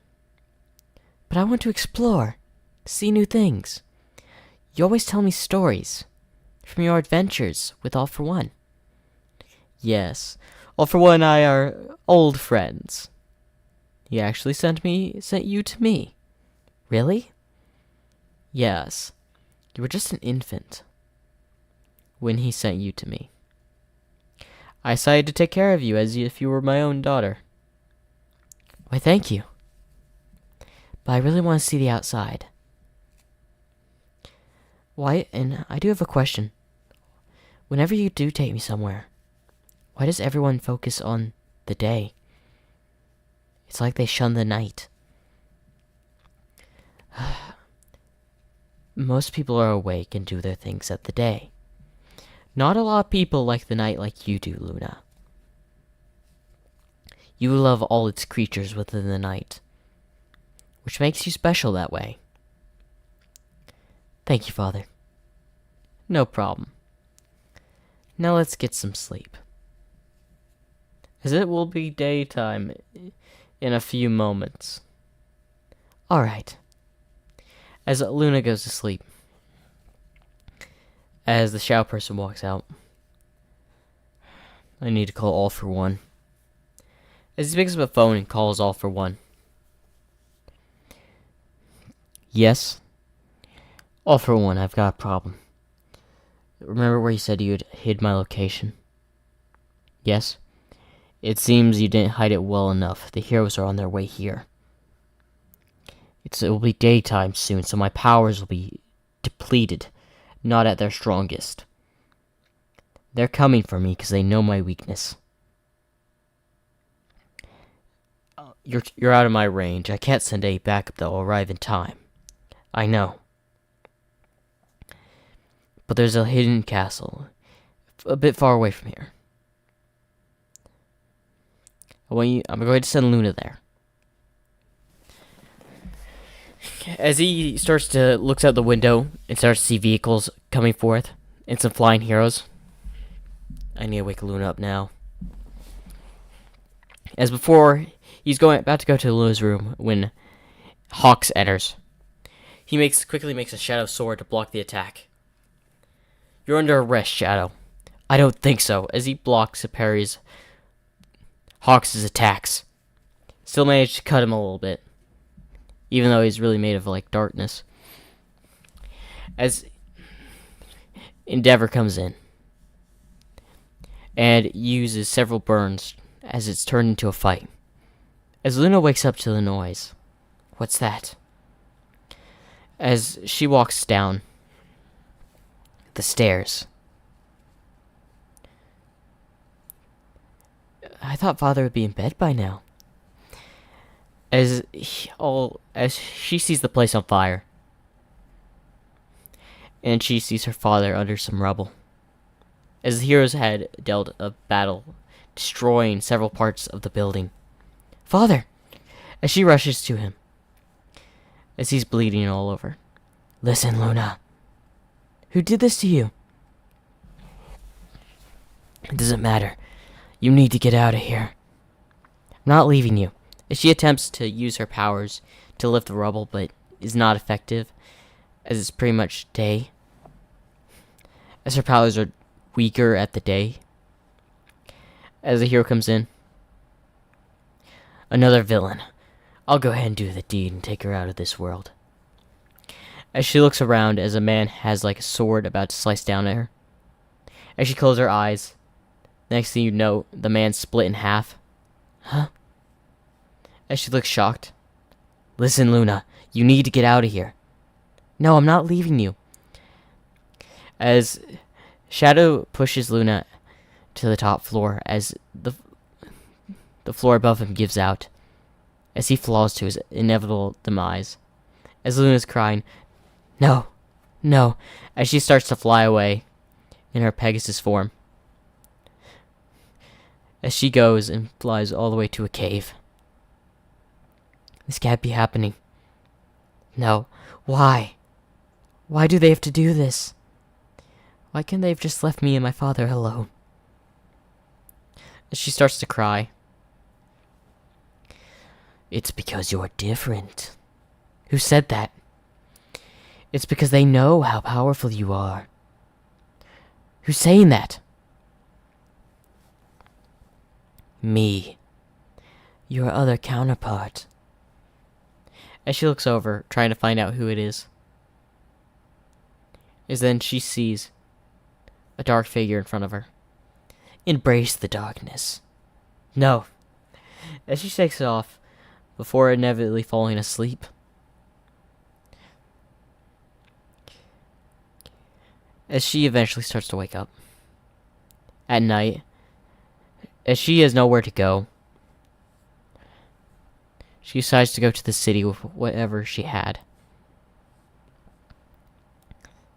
Speaker 1: But I want to explore, see new things. You always tell me stories from your adventures with All for One. Yes, All for One and I are old friends. He actually sent you to me. Really? Yes. You were just an infant when he sent you to me. I decided to take care of you as if you were my own daughter. Why, thank you. But I really want to see the outside. Why, and I do have a question. Whenever you do take me somewhere, why does everyone focus on the day? It's like they shun the night. Most people are awake and do their things at the day. Not a lot of people like the night like you do, Luna. You love all its creatures within the night, which makes you special that way. Thank you, Father. No problem. Now let's get some sleep, as it will be daytime in a few moments. Alright. As Luna goes to sleep, as the Shadow person walks out, I need to call All for One. As he picks up a phone and calls All for One. Yes? All for One, I've got a problem. Remember where you said you had hid my location? Yes? It seems you didn't hide it well enough. The heroes are on their way here. It will be daytime soon, so my powers will be depleted, not at their strongest. They're coming for me because they know my weakness. You're out of my range. I can't send a backup that will arrive in time. I know. But there's a hidden castle, a bit far away from here. I'm going to send Luna there. As he looks out the window and starts to see vehicles coming forth and some flying heroes. I need to wake Luna up now. As before, he's about to go to Luna's room when Hawks enters. He quickly makes a shadow sword to block the attack. You're under arrest, Shadow. I don't think so, as he blocks and parries Hawks' attacks. Still managed to cut him a little bit, even though he's really made of darkness. As Endeavor comes in and uses several burns as it's turned into a fight. As Luna wakes up to the noise. What's that? As she walks down the stairs. I thought Father would be in bed by now. As she sees the place on fire. And she sees her father under some rubble. As the heroes had dealt a battle, destroying several parts of the building. Father! As she rushes to him. As he's bleeding all over. Listen, Luna. Who did this to you? It doesn't matter. You need to get out of here. I'm not leaving you. As she attempts to use her powers to lift the rubble, but is not effective, as it's pretty much day. As her powers are weaker at the day. As the hero comes in. Another villain. I'll go ahead and do the deed and take her out of this world. As she looks around, as a man has a sword about to slice down at her. As she closes her eyes, next thing you know, the man's split in half. Huh? As she looks shocked. Listen, Luna, You need to get out of here. No, I'm not leaving you. As Shadow pushes Luna to the top floor, as the floor above him gives out, as he falls to his inevitable demise. As Luna's crying, no, no, as she starts to fly away in her Pegasus form. As she goes and flies all the way to a cave. This can't be happening. No, why? Why do they have to do this? Why can't they have just left me and my father alone? As she starts to cry. It's because you're different. Who said that? It's because they know how powerful you are. Who's saying that? Me. Your other counterpart. As she looks over, trying to find out who it is then she sees a dark figure in front of her. Embrace the darkness. No. As she shakes it off, before inevitably falling asleep. As she eventually starts to wake up. At night, as she has nowhere to go, she decides to go to the city with whatever she had.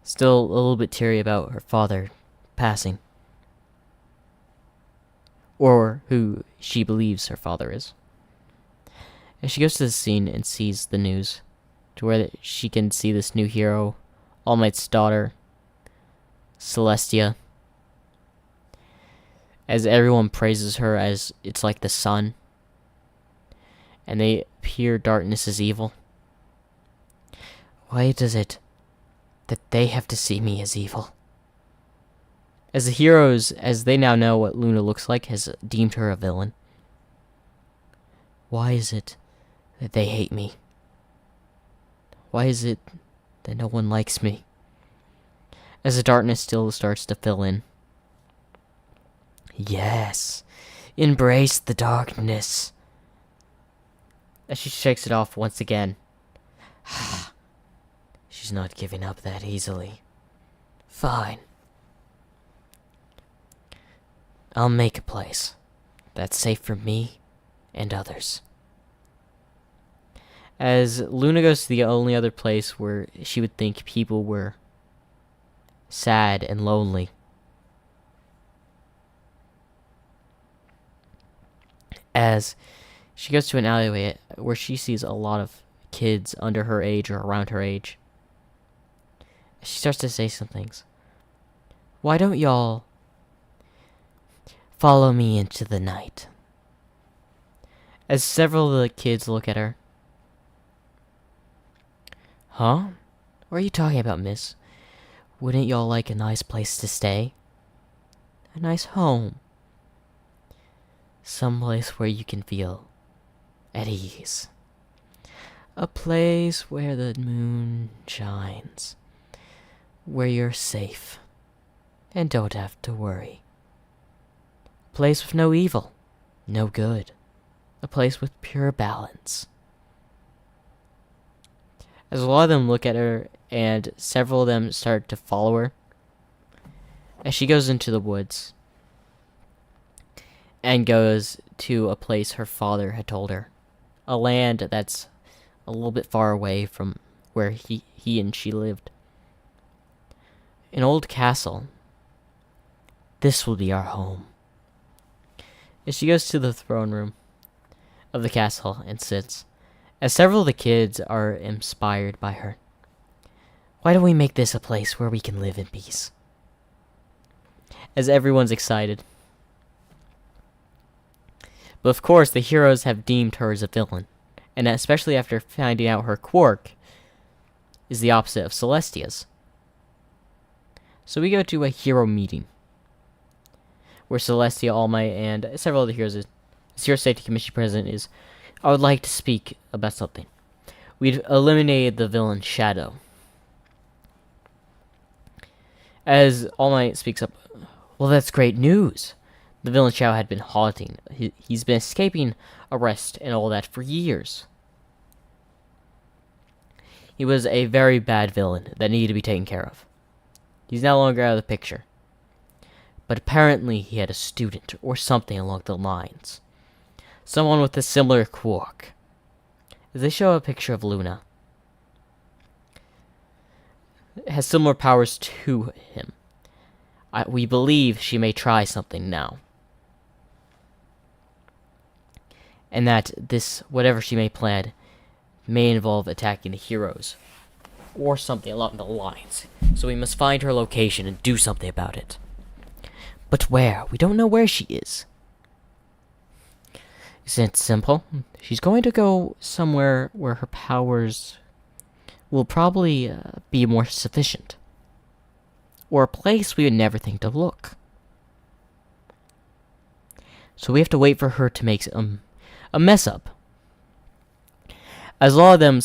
Speaker 1: Still a little bit teary about her father passing. Or who she believes her father is. As she goes to the scene and sees the news, to where she can see this new hero, All Might's daughter, Celestia. As everyone praises her as it's like the sun. And they appear darkness is evil. Why is it that they have to see me as evil? As the heroes, as they now know what Luna looks like, has deemed her a villain. Why is it that they hate me? Why is it that no one likes me? As the darkness still starts to fill in. Yes, embrace the darkness. As she shakes it off once again. She's not giving up that easily. Fine. I'll make a place that's safe for me and others. As Luna goes to the only other place where she would think people were sad and lonely. As she goes to an alleyway where she sees a lot of kids under her age or around her age. She starts to say some things. Why don't y'all follow me into the night? As several of the kids look at her. Huh? What are you talking about, miss? Wouldn't y'all like a nice place to stay? A nice home. Someplace where you can feel at ease. A place where the moon shines. Where you're safe and don't have to worry. A place with no evil, no good. A place with pure balance. As a lot of them look at her, and several of them start to follow her, as she goes into the woods, and goes to a place her father had told her. A land that's a little bit far away from where he and she lived. An old castle. This will be our home. As she goes to the throne room of the castle and sits, as several of the kids are inspired by her. Why don't we make this a place where we can live in peace? As everyone's excited. But of course, the heroes have deemed her as a villain, and especially after finding out her quirk is the opposite of Celestia's. So we go to a hero meeting, where Celestia, All Might, and several other heroes, as Hero Safety Commission President is, I would like to speak about something. We've eliminated the villain Shadow. As All Might speaks up, well, that's great news. The villain Shadow had been haunting. He's been escaping arrest and all that for years. He was a very bad villain that needed to be taken care of. He's no longer out of the picture. But apparently he had a student or something along the lines. Someone with a similar quirk. They show a picture of Luna. Has similar powers to him. We believe she may try something now. And that this, whatever she may plan, may involve attacking the heroes. Or something along the lines. So we must find her location and do something about it. But where? We don't know where she is. Isn't it simple? She's going to go somewhere where her powers will probably be more sufficient. Or a place we would never think to look. So we have to wait for her to make a mess up. As a lot of them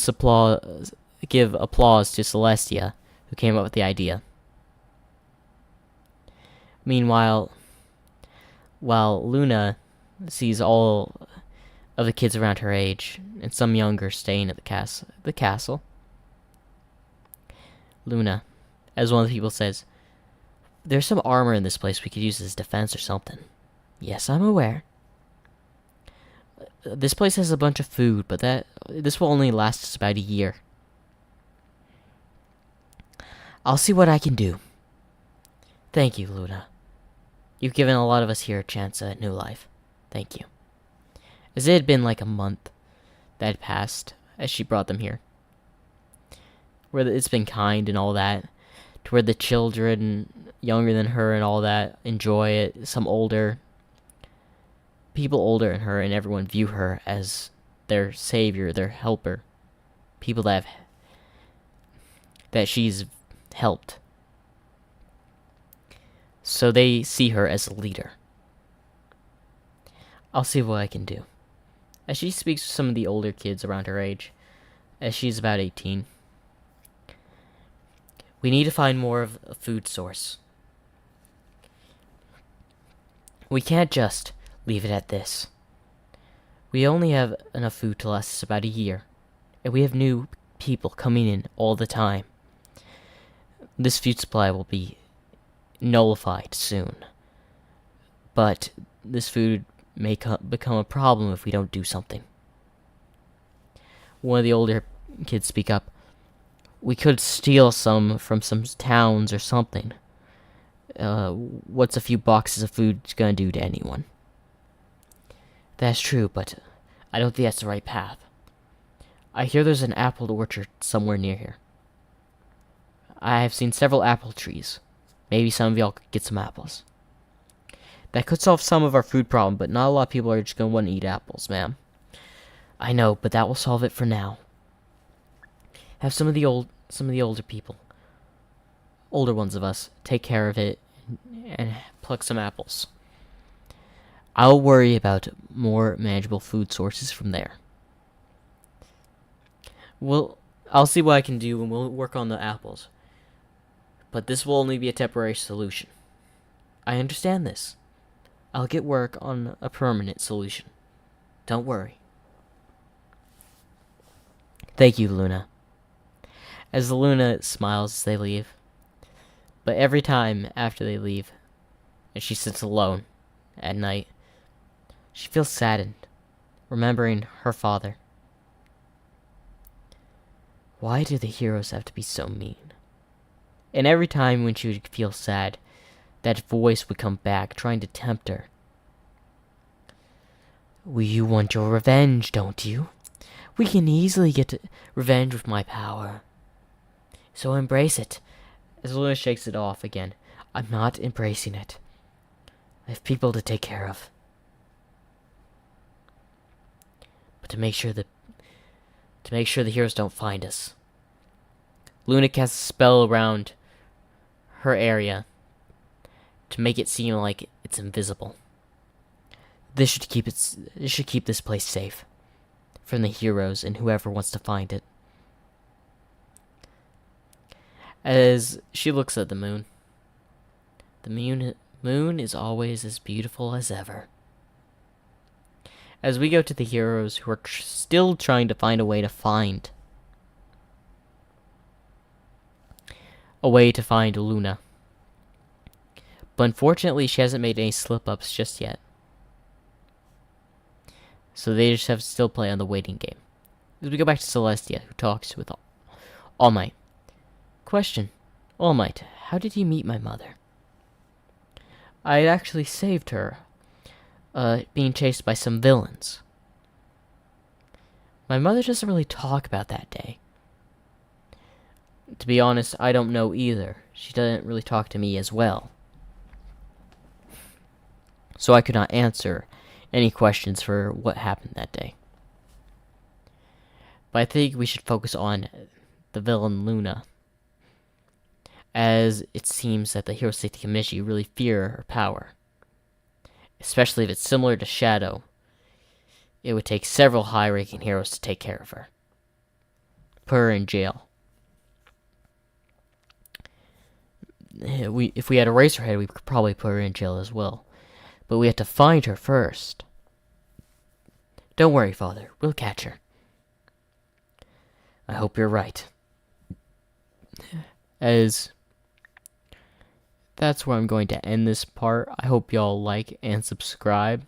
Speaker 1: give applause to Celestia, who came up with the idea. Meanwhile, while Luna sees all of the kids around her age, and some younger staying at the castle, Luna, as one of the people says, "There's some armor in this place we could use as defense or something." "Yes, I'm aware. This place has a bunch of food, but this will only last us about a year. I'll see what I can do." "Thank you, Luna. You've given a lot of us here a chance at new life. Thank you." As it had been like a month that had passed as she brought them here. Where it's been kind and all that. To where the children younger than her and all that enjoy it. Some older. People older than her and everyone view her as their savior, their helper. People that she's helped. So they see her as a leader. I'll see what I can do. As she speaks to some of the older kids around her age, as she's about 18. We need to find more of a food source. We can't just leave it at this. We only have enough food to last us about a year, and we have new people coming in all the time. This food supply will be nullified soon. But this food may become a problem if we don't do something. One of the older kids speak up. We could steal some from some towns or something. What's a few boxes of food gonna do to anyone? That's true, but I don't think that's the right path. I hear there's an apple orchard somewhere near here. I have seen several apple trees. Maybe some of y'all could get some apples. That could solve some of our food problem, but not a lot of people are just gonna want to eat apples, ma'am. I know, but that will solve it for now. Have some of the older people, older ones of us, take care of it and pluck some apples. I'll worry about more manageable food sources from there. Well, I'll see what I can do and we'll work on the apples. But this will only be a temporary solution. I understand this. I'll get work on a permanent solution. Don't worry. Thank you, Luna. As Luna smiles as they leave. But every time after they leave, and she sits alone at night, she feels saddened, remembering her father. Why do the heroes have to be so mean? And every time when she would feel sad, that voice would come back, trying to tempt her. Well, you want your revenge, don't you? We can easily get revenge with my power. So embrace it. As Luna shakes it off again. I'm not embracing it. I have people to take care of. But to make sure the heroes don't find us, Luna casts a spell around her area to make it seem like it's invisible. This should keep this place safe from the heroes and whoever wants to find it. As she looks at the moon is always as beautiful as ever. As we go to the heroes who are still trying to find a way to find a way to find Luna. But unfortunately, she hasn't made any slip-ups just yet. So they just have to still play on the waiting game. As we go back to Celestia, who talks with All Might. Question. All Might, how did you meet my mother? I actually saved her, being chased by some villains. My mother doesn't really talk about that day. To be honest, I don't know either. She doesn't really talk to me as well. So I could not answer any questions for what happened that day. But I think we should focus on the villain Luna, as it seems that the Hero Safety Committee really fear her power. Especially if it's similar to Shadow. It would take several high-ranking heroes to take care of her. Put her in jail. If we had Eraserhead, we could probably put her in jail as well. But we have to find her first. Don't worry, Father. We'll catch her. I hope you're right. As that's where I'm going to end this part. I hope y'all like and subscribe.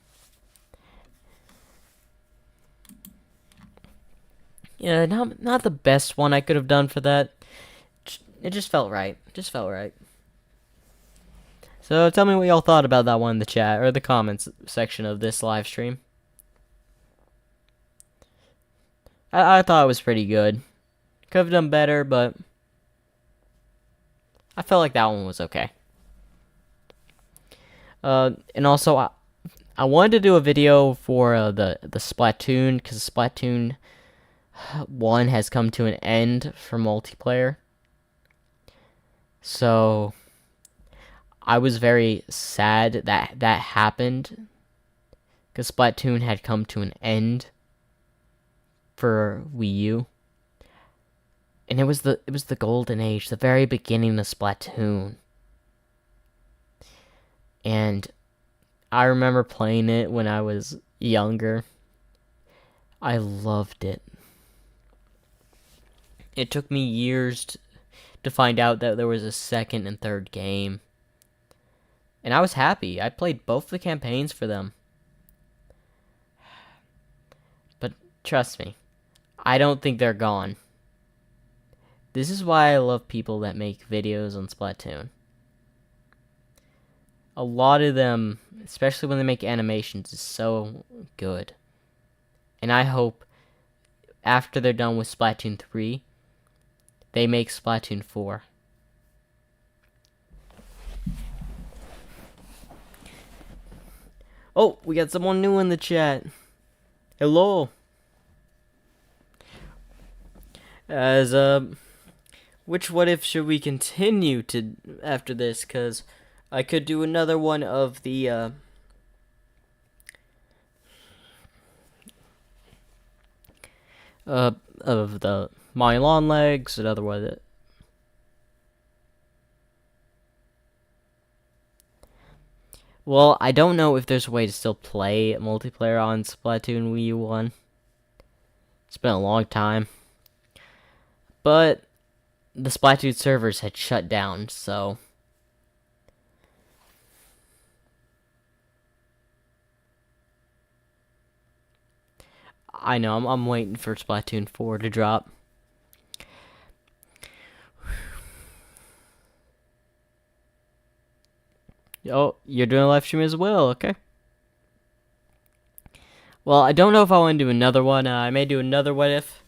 Speaker 1: Yeah, not the best one I could have done for that. It just felt right. Just felt right. So tell me what y'all thought about that one in the chat or the comments section of this live stream. I thought it was pretty good. Could have done better, but I felt like that one was okay. And also, I wanted to do a video for the Splatoon, because Splatoon 1 has come to an end for multiplayer. So I was very sad that that happened, because Splatoon had come to an end for Wii U. And it was the golden age, the very beginning of Splatoon. And I remember playing it when I was younger. I loved it. It took me years to find out that there was a second and third game. And I was happy. I played both the campaigns for them. But trust me, I don't think they're gone. This is why I love people that make videos on Splatoon. A lot of them, especially when they make animations, is so good. And I hope after they're done with Splatoon 3, they make Splatoon 4. Oh, we got someone new in the chat. Hello. As, which what if should we continue to after this? Because I could do another one of the, of the My Lawn Legs, another one that. Well, I don't know if there's a way to still play multiplayer on Splatoon Wii U 1. It's been a long time. But the Splatoon servers had shut down, so I know I'm waiting for Splatoon 4 to drop. Oh, you're doing a live stream as well, okay. Well, I don't know if I want to do another one. I may do another what if.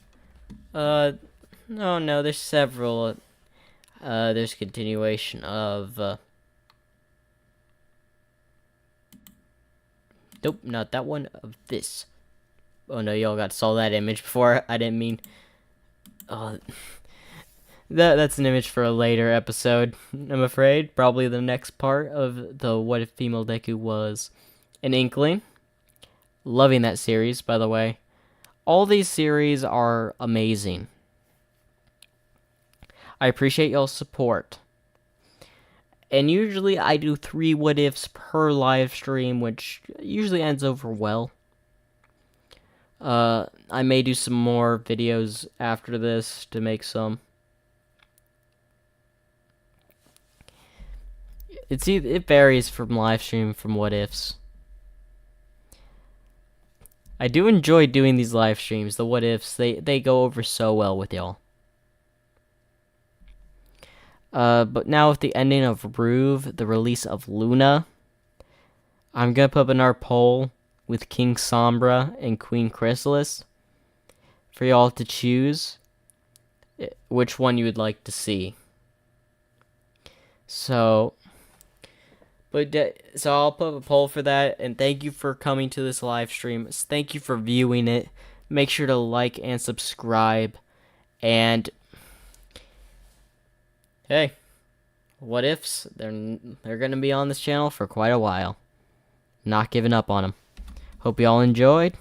Speaker 1: No, there's several. There's continuation of, nope, not that one, of this. Oh no, y'all saw that image before. I didn't mean, that's an image for a later episode, I'm afraid. Probably the next part of the What If Female Deku was an Inkling. Loving that series, by the way. All these series are amazing. I appreciate y'all's support. And usually I do 3 what ifs per live stream, which usually ends over well. I may do some more videos after this to make some. It varies from live stream from what ifs. I do enjoy doing these live streams. The what ifs, they go over so well with y'all. But now with the ending of Ruve, the release of Luna, I'm gonna put up another poll with King Sombra and Queen Chrysalis for y'all to choose which one you would like to see. So I'll put up a poll for that, and thank you for coming to this live stream. Thank you for viewing it. Make sure to like and subscribe, and hey, what ifs? They're gonna be on this channel for quite a while. Not giving up on them. Hope y'all enjoyed.